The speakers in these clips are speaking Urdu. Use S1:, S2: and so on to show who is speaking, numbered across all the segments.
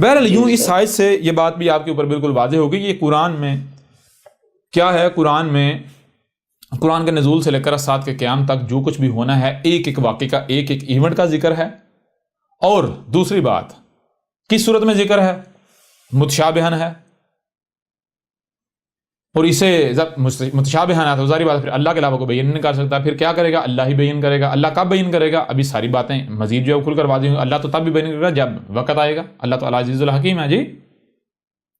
S1: بہرحال یوں اس آیت سے یہ بات بھی آپ کے اوپر بالکل واضح ہوگی کہ یہ قرآن میں کیا ہے. قرآن کے نزول سے لے کر سات کے قیام تک جو کچھ بھی ہونا ہے ایک ایک واقعے کا ایک ایک ایونٹ کا ذکر ہے. اور دوسری بات کس صورت میں ذکر ہے؟ متشابہن ہے. اور اسے متشابہن ہے تو ظاہری بات پھر اللہ کے علاوہ کوئی بیان نہیں کر سکتا. پھر کیا کرے گا؟ اللہ ہی بیان کرے گا. اللہ کب بیان کرے گا؟ ابھی ساری باتیں مزید جو ہے کھل کر واضح ہوں. اللہ تو تب بھی بیان کرے گا جب وقت آئے گا. اللہ تو العزیز الحکیم ہے.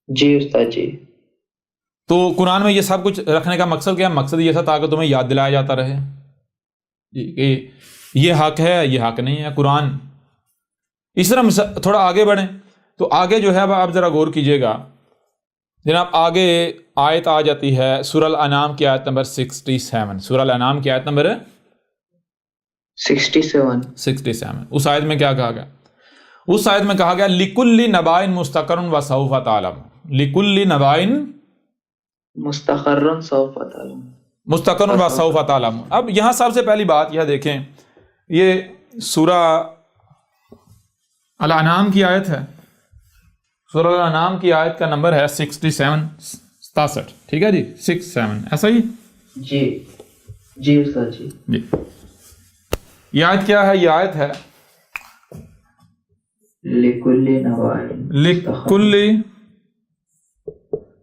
S2: جی استاد جی.
S1: تو قرآن میں یہ سب کچھ رکھنے کا مقصد کیا ہے؟ مقصد یہ تھا تاکہ تمہیں یاد دلایا جاتا رہے کہ یہ حق ہے یہ حق نہیں ہے. قرآن اس طرح تھوڑا آگے بڑھیں تو آگے جو ہے آپ ذرا غور کیجئے گا جناب. آگے آیت آ جاتی ہے سورہ الانعام کی آیت نمبر 67. سورہ الانعام کی آیت نمبر 67. اس آیت میں کیا کہا گیا؟ اس آیت میں کہا گیا لِكُلِّ نَبَائٍ مُسْتَقَرٌ وَسَوْفَ تَعْلَمُونَ. لِكُلِّ نَبَائٍ
S2: مستقرن سوف تعلم.
S1: مستقر و سوف تعلم. اب یہاں سب سے پہلی بات یہ دیکھیں یہ سورہ الانعام کی آیت ہے. سورہ الانعام کی آیت کا نمبر ہے 67. ٹھیک ہے جی 67 ایسا ہی
S2: جی جی استاد جی.
S1: جی یہ آیت کیا ہے؟ یہ آیت ہے
S2: لِكُلِّ نَبَائٍ
S1: لِكُلِّ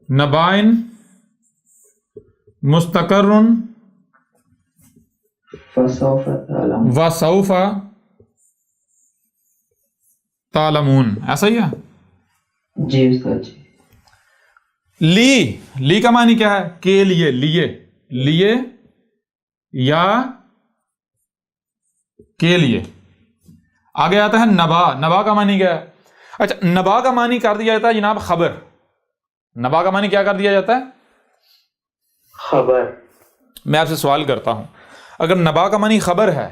S1: نَبَائٍ مستقر
S2: فسوف تعلم
S1: وسوف تعلمون. ایسا ہی ہے
S2: جی استاد جی.
S1: لی کا معنی کیا ہے؟ کے لیے لیے یا کے لیے. آگے آتا ہے نبا کا معنی کیا ہے؟ اچھا نبا کا معنی کر دیا جاتا ہے جناب خبر. نبا کا معنی کیا کر دیا جاتا ہے؟
S2: خبر.
S1: میں آپ سے سوال کرتا ہوں اگر نبا کا معنی خبر ہے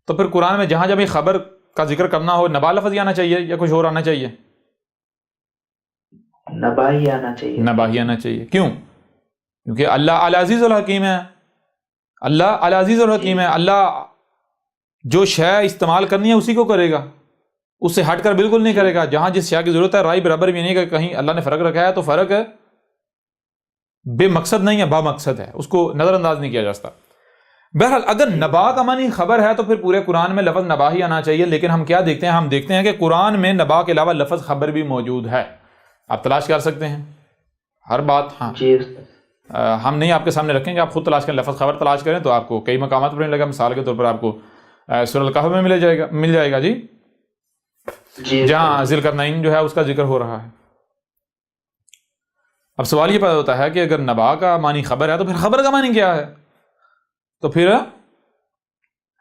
S1: تو پھر قرآن میں جہاں جب یہ خبر کا ذکر کرنا ہو نبا لفظ ہی آنا چاہیے یا کچھ اور آنا چاہیے؟
S2: نبا ہی آنا چاہیے.
S1: نبا ہی آنا چاہیے. کیوں؟ کیونکہ اللہ العزیز الحکیم ہے. اللہ العزیز الحکیم ہے. اللہ جو شے استعمال کرنی ہے اسی کو کرے گا. اس سے ہٹ کر بالکل نہیں کرے گا. جہاں جس شے کی ضرورت ہے رائے برابر بھی نہیں کہ کہیں اللہ نے فرق رکھا ہے تو فرق بے مقصد نہیں ہے با مقصد ہے. اس کو نظر انداز نہیں کیا جا سکتا. بہرحال اگر نبا کا معنی خبر ہے تو پھر پورے قرآن میں لفظ نبا ہی آنا چاہیے. لیکن ہم کیا دیکھتے ہیں؟ ہم دیکھتے ہیں کہ قرآن میں نبا کے علاوہ لفظ خبر بھی موجود ہے. آپ تلاش کر سکتے ہیں ہر بات. ہاں ہم نہیں آپ کے سامنے رکھیں گے. آپ خود تلاش کریں. لفظ خبر تلاش کریں تو آپ کو کئی مقامات پر ملے گا. مثال کے طور پر آپ کو سورہ الکہف میں مل جائے گا جی جہاں ذی القرنین جو ہے اس کا ذکر ہو رہا ہے. اب سوال یہ پیدا ہوتا ہے کہ اگر نبا کا معنی خبر ہے تو پھر خبر کا معنی کیا ہے؟ تو پھر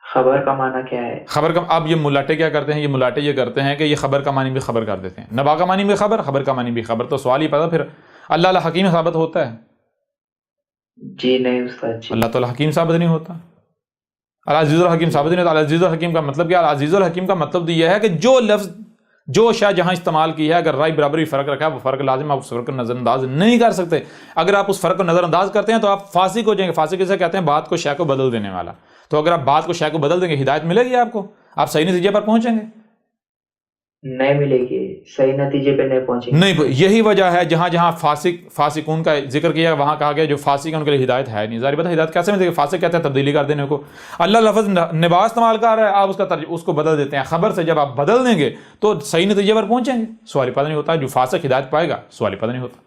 S2: خبر کا معنی کیا ہے؟
S1: خبر کا اب یہ ملاٹے کیا کرتے ہیں؟ یہ ملاٹے یہ کرتے ہیں کہ یہ خبر کا معنی بھی خبر کر دیتے ہیں. نبا کا معنی بھی خبر کا معنی بھی خبر. تو سوال یہ پیدا پھر اللہ الحکیم ثابت ہوتا ہے؟
S2: جی نہیں استاد جی.
S1: اللہ تعالی حکیم ثابت نہیں ہوتا. العزیز الحکیم ثابت نہیں ہوتا. العزیز الحکیم کا مطلب کیا؟ العزیز الحکیم کا مطلب یہ ہے کہ جو لفظ جو شے جہاں استعمال کی ہے اگر رائے برابری فرق رکھا ہے وہ فرق لازم آپ اس فرق کو نظر انداز نہیں کر سکتے. اگر آپ اس فرق کو نظر انداز کرتے ہیں تو آپ فاسق ہو جائیں گے. فاسق کسے کہتے ہیں؟ بات کو شے کو بدل دینے والا. تو اگر آپ بات کو شے کو بدل دیں گے ہدایت ملے گی آپ کو؟ آپ صحیح نتیجے پر پہنچیں گے؟
S2: نہیں ملے گی. صحیح نتیجے پہ نہیں پہنچیں گے.
S1: نہیں. یہی وجہ ہے جہاں جہاں فاسقون کا ذکر کیا وہاں کہا گیا جو فاسق ہیں ان کے لیے ہدایت ہے نہیں. ظاہر بات ہے ہدایت کیسے ملے گی؟ فاسق کہتے ہیں تبدیلی کر دینے کو. اللہ لفظ نبا استعمال کر رہا ہے آپ اس کو بدل دیتے ہیں. خبر سے جب آپ بدل دیں گے تو صحیح نتیجے پر پہنچیں گے. سوال پتہ نہیں ہوتا جو فاسق ہدایت پائے گا. سوال پتہ نہیں ہوتا.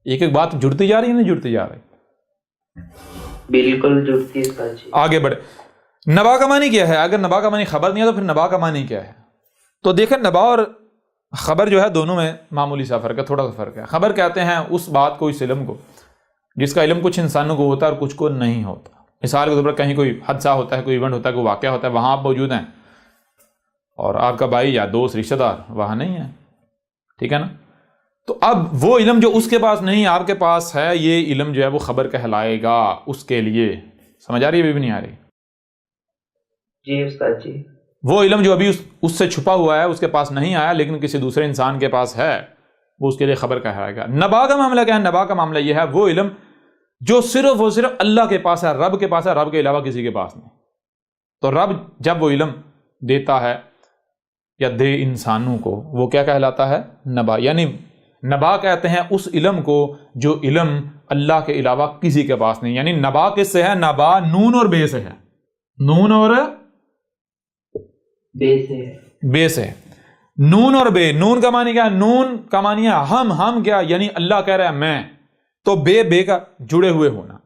S1: ایک ایک بات جڑتی جا رہی ہے نہیں جڑتی جا رہی؟
S2: بالکل جڑتی ہے.
S1: آگے بڑھے. نبا کا معنی کیا ہے؟ اگر نبا کا معنی خبر نہیں ہے تو پھر نبا کا معنی کیا ہے؟ تو دیکھیں نبا اور خبر جو ہے دونوں میں معمولی سا فرق ہے. تھوڑا سا فرق ہے. خبر کہتے ہیں اس بات کو اس علم کو جس کا علم کچھ انسانوں کو ہوتا ہے اور کچھ کو نہیں ہوتا. مثال کے طور پر کہیں کوئی حادثہ ہوتا ہے کوئی ایونٹ ہوتا ہے کوئی واقعہ ہوتا ہے وہاں آپ موجود ہیں اور آپ کا بھائی یا دوست رشتہ دار وہاں نہیں ہے. ٹھیک ہے نا؟ تو اب وہ علم جو اس کے پاس نہیں آپ کے پاس ہے یہ علم جو ہے وہ خبر کہلائے گا اس کے لیے. سمجھ آ رہی ہے؟ بھی نہیں آ رہی؟
S2: جی استاد جی.
S1: وہ علم جو ابھی اس سے چھپا ہوا ہے اس کے پاس نہیں آیا لیکن کسی دوسرے انسان کے پاس ہے وہ اس کے لیے خبر کہلائے گا. نبا کا معاملہ کیا ہے؟ نبا کا معاملہ یہ ہے وہ علم جو صرف اور صرف اللہ کے پاس ہے رب کے پاس ہے رب کے علاوہ کسی کے پاس نہیں. تو رب جب وہ علم دیتا ہے یا دے انسانوں کو، وہ کیا کہلاتا ہے؟ نبا. یعنی نبا کہتے ہیں اس علم کو جو علم اللہ کے علاوہ کسی کے پاس نہیں. یعنی نبا کس سے ہے؟ نبا نون اور بے سے ہے. نون اور بے سے. نون اور بے. نون کا معنی کیا ہے؟ نون کا معنی ہے ہم کیا؟ یعنی اللہ کہہ رہا ہے میں. تو بے کا جڑے ہوئے ہونا.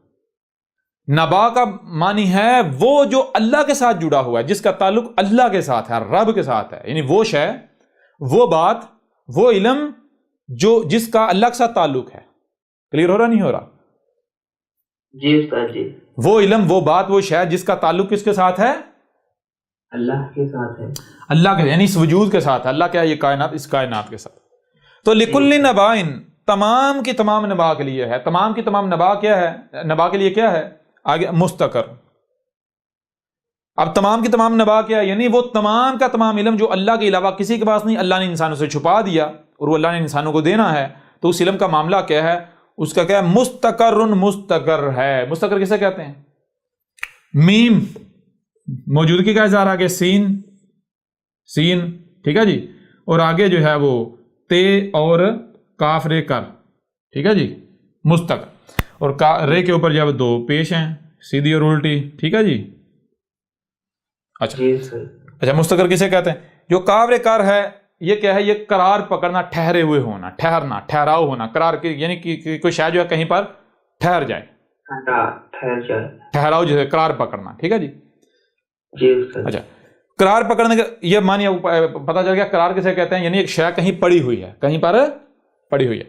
S1: نبا کا معنی ہے وہ جو اللہ کے ساتھ جڑا ہوا ہے، جس کا تعلق اللہ کے ساتھ ہے، رب کے ساتھ ہے. یعنی وہ شے، وہ بات، وہ علم جو جس کا اللہ کے ساتھ تعلق ہے. کلیئر ہو رہا نہیں ہو رہا؟
S2: جی استاد جی.
S1: وہ علم، وہ بات، وہ شے جس کا تعلق کس کے ساتھ ہے؟
S2: اللہ کے ساتھ ہے.
S1: اللہ کے، یعنی اس وجود کے ساتھ. اللہ کیا ہے؟ یہ کائنات، اس کائنات کے ساتھ. تو لکل نبائن، تمام کی تمام نبا کے لیے ہے. تمام کی تمام نبا کیا ہے؟ نبا کے لیے کیا ہے؟ آگے مستقر. اب تمام کی تمام نبا کیا ہے؟ یعنی وہ تمام کا تمام علم جو اللہ کے علاوہ کسی کے پاس نہیں، اللہ نے انسانوں سے چھپا دیا اور وہ اللہ نے انسانوں کو دینا ہے. تو اس علم کا معاملہ کیا ہے؟ اس کا کیا ہے؟ مستقر ہے. مستقر کسے کہتے ہیں؟ میم موجودگی کا اظہار، آگے سین، ٹھیک ہے جی. اور آگے جو ہے وہ تے اور کاف رے کر، ٹھیک ہے جی. مستقر اور رے کے اوپر جب دو پیش ہیں، سیدھی اور الٹی، ٹھیک ہے جی. اچھا مستقر کسے کہتے ہیں؟ جو کاف رے کر ہے، یہ کیا ہے؟ یہ قرار پکڑنا، ٹھہرے ہوئے ہونا، ٹھہرنا، ٹھہراؤ ہونا. قرار یعنی کہ کوئی شے جو ہے کہیں پر ٹھہر جائے، ٹھہراؤ جیسے قرار پکڑنا، ٹھیک ہے جی. اچھا قرار پکڑنے کا یہ معنی پتہ چل گیا. قرار کسے کہتے ہیں؟ یعنی ایک شے کہیں پڑی ہوئی ہے، کہیں پر پڑی ہوئی ہے.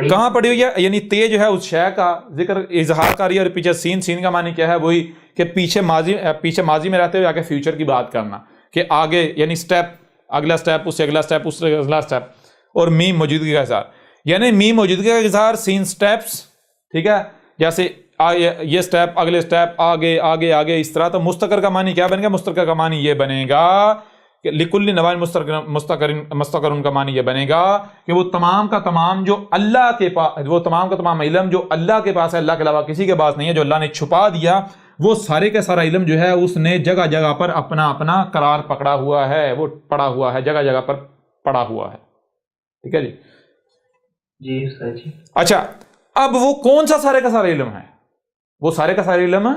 S1: کہاں پڑی ہوئی ہے؟ یعنی تے جو ہے اس شے کا ذکر اظہار کر رہی ہے، اور پیچھے سین کا معنی کیا ہے؟ وہی کہ پیچھے ماضی میں رہتے ہوئے آگے فیوچر کی بات کرنا، کہ آگے یعنی سٹیپ، اگلا سٹیپ، اس سے اگلا سٹیپ، اس سے اگلا سٹیپ. اور میم موجودگی کا اظہار، یعنی میم موجودگی کا اظہار، سین سٹیپس، ٹھیک ہے. جیسے یہ سٹیپ، اگلے سٹیپ، آگے آگے آگے، اس طرح. تو مستقر کا معنی کیا بنے گا؟ مستقر کا معنی یہ بنے گا کہ لکل نبائن مستقر کا معنی یہ بنے گا کہ وہ تمام کا تمام جو اللہ کے پاس، وہ تمام کا تمام علم جو اللہ کے پاس ہے، اللہ کے علاوہ کسی کے پاس نہیں ہے، جو اللہ نے چھپا دیا، وہ سارے کا سارا علم جو ہے اس نے جگہ جگہ پر اپنا اپنا قرار پکڑا ہوا ہے، وہ پڑا ہوا ہے، جگہ جگہ پر پڑا ہوا ہے. ٹھیک ہے جی.
S2: جی سر جی.
S1: اچھا اب وہ کون سا سارے کا سارا علم ہے؟ وہ سارے کا سارا علم ہے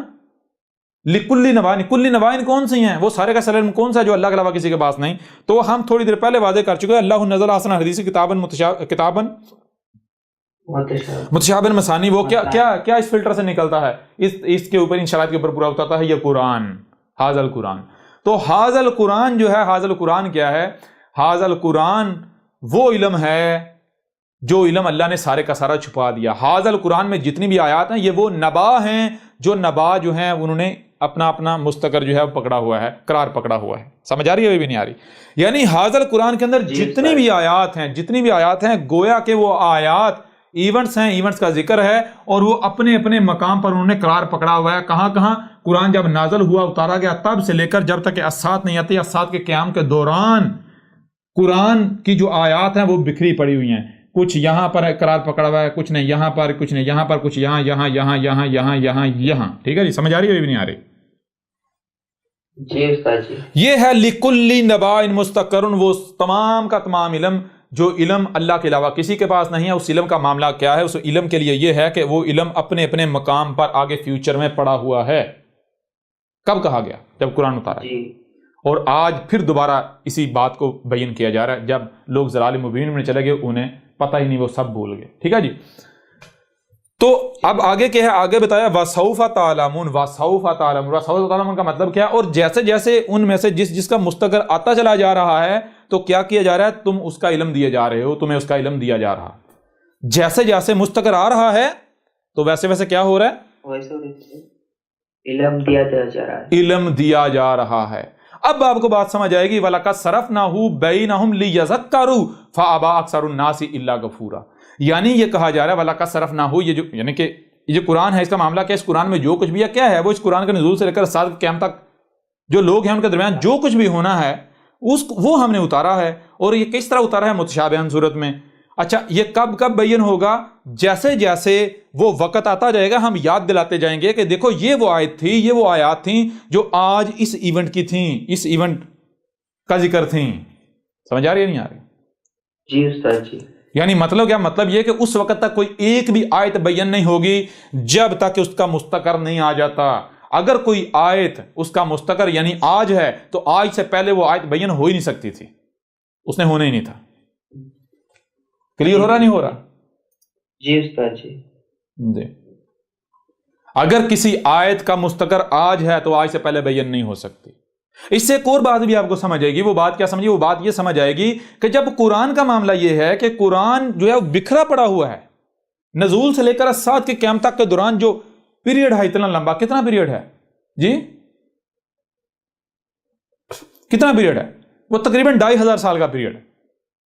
S1: لکل نبائن. کل نبائن کون سی ہیں؟ وہ سارے کا سارا علم کون سا ہے جو اللہ کے علاوہ کسی کے پاس نہیں؟ تو ہم تھوڑی دیر پہلے واضح کر چکے ہیں. اللہ نزل احسن الحدیث کتاباً متشابہً مثانی. وہ کیا اس فلٹر سے نکلتا ہے؟ اس کے اوپر، ان شرائط کے اوپر پورا اترتا ہے یہ قرآن، حاذا القرآن. تو حاذا القرآن جو ہے، حاذا القرآن کیا ہے؟ حاذا القرآن وہ علم ہے جو علم اللہ نے سارے کا سارا چھپا دیا. حاذا القرآن میں جتنی بھی آیات ہیں، یہ وہ نبا ہیں جو نبا جو ہیں انہوں نے اپنا اپنا مستقر جو ہے پکڑا ہوا ہے، قرار پکڑا ہوا ہے. سمجھ آ رہی ہے؟ ابھی بھی نہیں آ رہی؟ یعنی حاذا القرآن کے اندر جتنی بھی آیات ہیں گویا کہ وہ آیات ایونٹس ہیں، ایونٹس کا ذکر ہے، اور وہ اپنے اپنے مقام پر انہوں نے قرار پکڑا ہوا ہے. کہاں کہاں؟ قرآن جب نازل ہوا، اتارا گیا، تب سے لے کر جب تک کہ اسات نہیں آتی، اسات کے قیام کے دوران قرآن کی جو آیات ہیں وہ بکھری پڑی ہوئی ہیں. کچھ یہاں پر قرار پکڑا ہوا ہے، کچھ نہیں یہاں پر، کچھ نہیں یہاں پر، کچھ یہاں یہاں یہاں یہاں یہاں یہاں یہاں. ٹھیک ہے جی. سمجھ آ رہی ہے؟ ابھی نہیں آ رہی؟
S2: جی استاد جی. یہ
S1: ہے لکل نبائن مستقر، وہ تمام کا تمام علم جو علم اللہ کے علاوہ کسی کے پاس نہیں ہے. اس علم کا معاملہ کیا ہے؟ اس علم کے لیے یہ ہے کہ وہ علم اپنے اپنے مقام پر آگے فیوچر میں پڑا ہوا ہے. کب کہا گیا؟ جب قرآن اتارا. اور آج پھر دوبارہ اسی بات کو بیان کیا جا رہا ہے. جب لوگ ضلال مبین میں چلے گئے، انہیں پتہ ہی نہیں، وہ سب بھول گئے. ٹھیک ہے جی. تو اب آگے کیا ہے؟ آگے بتایا وَسَوْفَ تَعْلَمُونَ. وَسَوْفَ تَعْلَمُونَ کا مطلب کیا؟ اور جیسے جیسے ان میں سے جس کا مستقر آتا چلا جا رہا ہے، تو کیا کیا جا رہا ہے؟ تم اس کا علم دیے جا رہے ہو، تمہیں اس کا علم دیا جا رہا. جیسے جیسے مستقر آ رہا ہے تو ویسے ویسے کیا ہو رہا ہے؟
S2: ویسے علم دیا جا رہا ہے،
S1: علم دیا جا رہا ہے. اب آپ کو بات سمجھ آئے گی. وَلَقَدْ صَرَفْنَاهُ بَيْنَهُمْ لِيَذَّكَّرُوا فَأَبَىٰ أَكْثَرُ النَّاسِ إِلَّا كُفُورًا. یعنی یہ کہا جا رہا ہے وَلَقَدْ صَرَفْنَاهُ، یہ جو یعنی کہ یہ قرآن ہے، اس کا معاملہ کیا؟ اس قرآن میں جو کچھ بھی ہے کیا ہے؟ وہ اس قرآن کے نزول سے لے کر سال کے قیامت تک جو لوگ ہیں ان کے درمیان جو کچھ بھی ہونا ہے وہ ہم نے اتارا ہے. اور یہ کس طرح اتارا ہے؟ متشابہً صورت میں. اچھا یہ کب بیان ہوگا؟ جیسے جیسے وہ وقت آتا جائے گا، ہم یاد دلاتے جائیں گے کہ دیکھو یہ وہ آیت تھی، یہ وہ آیات تھیں جو آج اس ایونٹ کی تھیں، اس ایونٹ کا ذکر تھیں. سمجھ آ رہی ہے نہیں آ رہی؟
S2: جی استاد جی.
S1: یعنی مطلب کیا؟ مطلب یہ کہ اس وقت تک کوئی ایک بھی آیت بیان نہیں ہوگی جب تک کہ اس کا مستقر نہیں آ جاتا. اگر کوئی آیت اس کا مستقر یعنی آج ہے تو آج سے پہلے وہ آیت بیان ہو ہی نہیں سکتی تھی، اس نے ہونا ہی نہیں تھا. کلیئر ہو رہا نہیں ہو رہا؟
S2: جی استاد جی.
S1: جی. اگر کسی آیت کا مستقر آج ہے تو آج سے پہلے بیان نہیں ہو سکتی. اس سے ایک اور بات بھی آپ کو سمجھ آئے گی. وہ بات کیا سمجھیے؟ وہ بات یہ سمجھ آئے گی کہ جب قرآن کا معاملہ یہ ہے کہ قرآن جو ہے وہ بکھرا پڑا ہوا ہے، نزول سے لے کر سات کے قیامت تک کے دوران جو پیریڈ ہے اتنا لمبا، کتنا پیریڈ ہے جی؟ کتنا پیریڈ ہے؟ وہ تقریباً 2500 سال کا پیریڈ ہے.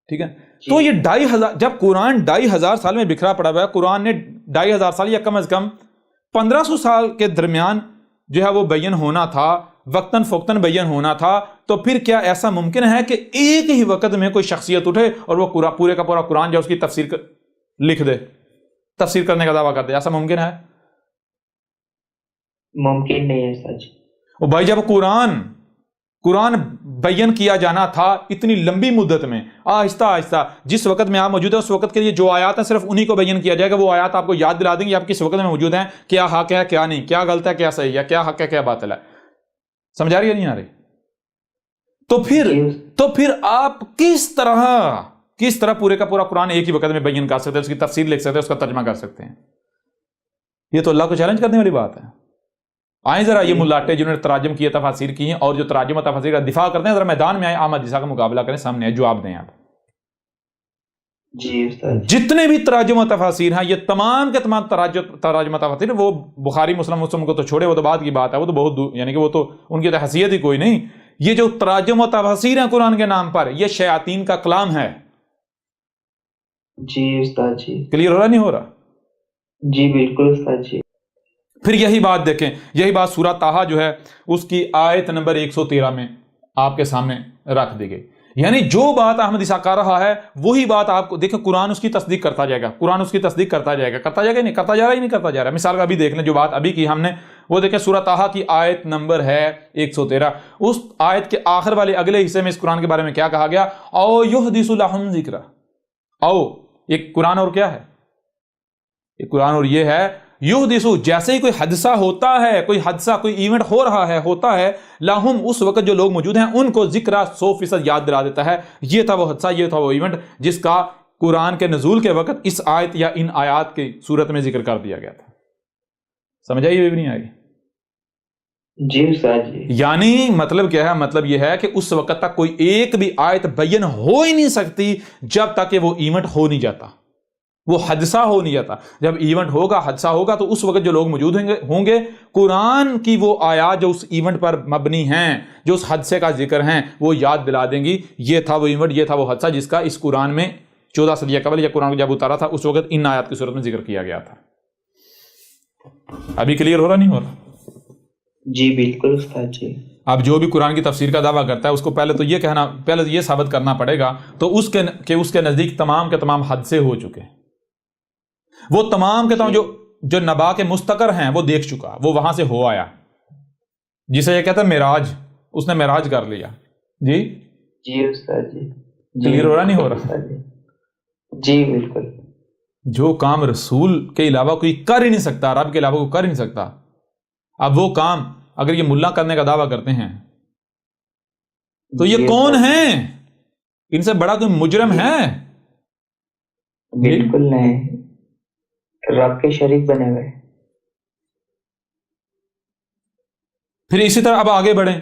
S1: ٹھیک ہے. تو یہ 2500، جب قرآن 2500 سال میں بکھرا پڑا ہوا ہے، قرآن نے 2500 سال یا کم از کم 1500 سال کے درمیان جو ہے وہ بیان ہونا تھا، وقتاً فوقتاً بیان ہونا تھا. تو پھر کیا ایسا ممکن ہے کہ ایک ہی وقت میں کوئی شخصیت اٹھے اور وہ پورے کا پورا قرآن جو اس کی تفسیر لکھ دے، تفسیر کرنے کا دعویٰ کر دے؟ ایسا ممکن ہے؟
S2: ممکن نہیں ہے سچ.
S1: وہ بھائی جب قرآن بیان کیا جانا تھا اتنی لمبی مدت میں، آہستہ آہستہ، جس وقت میں آپ موجود ہیں اس وقت کے لیے جو آیات ہیں صرف انہی کو بیان کیا جائے گا. وہ آیات آپ کو یاد دلا دیں گے آپ کس وقت میں موجود ہیں، کیا حق ہے کیا نہیں، کیا غلط ہے کیا صحیح ہے، کیا حق ہے کیا باطل ہے. سمجھ آ رہی ہے نہیں آ رہی؟ تو پھر آپ کس طرح پورے کا پورا قرآن ایک ہی وقت میں بیان کر سکتے ہیں، اس کی تفسیر لکھ سکتے ہیں، اس کا ترجمہ کر سکتے ہیں؟ یہ تو اللہ کو چیلنج کرنے والی بات ہے. آئیں ذرا یہ ملاٹے جنہوں نے تراجم کیے، تفاسیر کی ہیں اور جو تراجم و تفاسیر کا دفاع کرتے ہیں، ذرا میدان میں آئے، احمد عیسیٰ کا مقابلہ کریں، سامنے آئے، جواب دیں آپ.
S2: جی استاد.
S1: جتنے بھی تراجم و تفاسیر ہیں، یہ تمام کے تمام تراجم و تفاسیر، وہ بخاری مسلم کو تو چھوڑے، وہ تو بعد کی بات ہے، وہ تو بہت یعنی کہ وہ تو ان کی تو حیثیت ہی کوئی نہیں. یہ جو تراجم و تفاسیر ہیں قرآن کے نام پر، یہ شیاطین کا کلام ہے.
S2: جی استاد جی.
S1: کلیئر ہو رہا نہیں ہو رہا؟
S2: جی بالکل استاد جی.
S1: پھر یہی بات دیکھیں، یہی بات سورہ طٰہٰ جو ہے اس کی آیت نمبر 113 میں آپ کے سامنے رکھ دی گئی. یعنی جو بات احمد عیسیٰ کر رہا ہے وہی بات آپ کو دیکھیں، قرآن اس کی تصدیق کرتا جائے گا، قرآن اس کی تصدیق کرتا جائے گا نہیں کرتا جا رہا ہی نہیں کرتا جا رہا. مثال کا ابھی دیکھ لیں، جو بات ابھی کی ہم نے، وہ دیکھیں سورہ طٰہٰ کی آیت نمبر ہے 113. اس آیت کے آخر والے اگلے حصے میں اس قرآن کے بارے میں کیا کہا گیا؟ او یحدث لہم ذکرا. او ایک قرآن اور کیا ہے؟ ایک قرآن اور یہ ہے یحدث، جیسے ہی کوئی حادثہ ہوتا ہے، کوئی حادثہ، کوئی ایونٹ ہو رہا ہے، ہوتا ہے، لہم، اس وقت جو لوگ موجود ہیں ان کو ذکرہ 100% یاد دلا دیتا ہے. یہ تھا وہ حادثہ، یہ تھا وہ ایونٹ جس کا قرآن کے نزول کے وقت اس آیت یا ان آیات کی صورت میں ذکر کر دیا گیا تھا. سمجھ آئی بھی نہیں آئی؟
S2: جی استاد جی.
S1: یعنی مطلب کیا ہے؟ مطلب یہ ہے کہ اس وقت تک کوئی ایک بھی آیت بیان ہو ہی نہیں سکتی جب تک کہ وہ ایونٹ ہو نہیں جاتا، وہ حادثہ ہو نہیں جاتا. جب ایونٹ ہوگا، حادثہ ہوگا، تو اس وقت جو لوگ موجود ہوں گے قرآن کی وہ آیات جو اس ایونٹ پر مبنی ہیں، جو اس حادثے کا ذکر ہیں، وہ یاد دلا دیں گی یہ تھا وہ ایونٹ، یہ تھا وہ حادثہ جس کا اس قرآن میں 14 صدیہ قبل یا قرآن کو جب اتارا تھا اس وقت ان آیات کی صورت میں ذکر کیا گیا تھا. ابھی کلیئر ہو رہا نہیں ہو رہا؟
S2: جی بالکل استاد جی.
S1: اب جو بھی قرآن کی تفسیر کا دعویٰ کرتا ہے اس کو پہلے تو یہ ثابت کرنا پڑے گا تو اس کے نزدیک تمام کے تمام حادثے ہو چکے، وہ تمام کے تمام جو نبا کے مستقر ہیں وہ دیکھ چکا، وہ وہاں سے ہو آیا، جسے یہ کہتا ہے معراج، اس نے معراج کر لیا. جی
S2: جی استاد جی.
S1: کلیئر ہو رہا نہیں ہو رہا؟
S2: جی بالکل.
S1: جو کام رسول کے علاوہ کوئی کر ہی نہیں سکتا، رب کے علاوہ کوئی کر ہی نہیں سکتا، اب وہ کام اگر یہ ملا کرنے کا دعویٰ کرتے ہیں تو یہ کون ہیں؟ ان سے بڑا کوئی مجرم ہے؟
S2: بالکل نہیں، رب کے شریک بنے ہوئے.
S1: پھر اسی طرح اب آگے بڑھیں.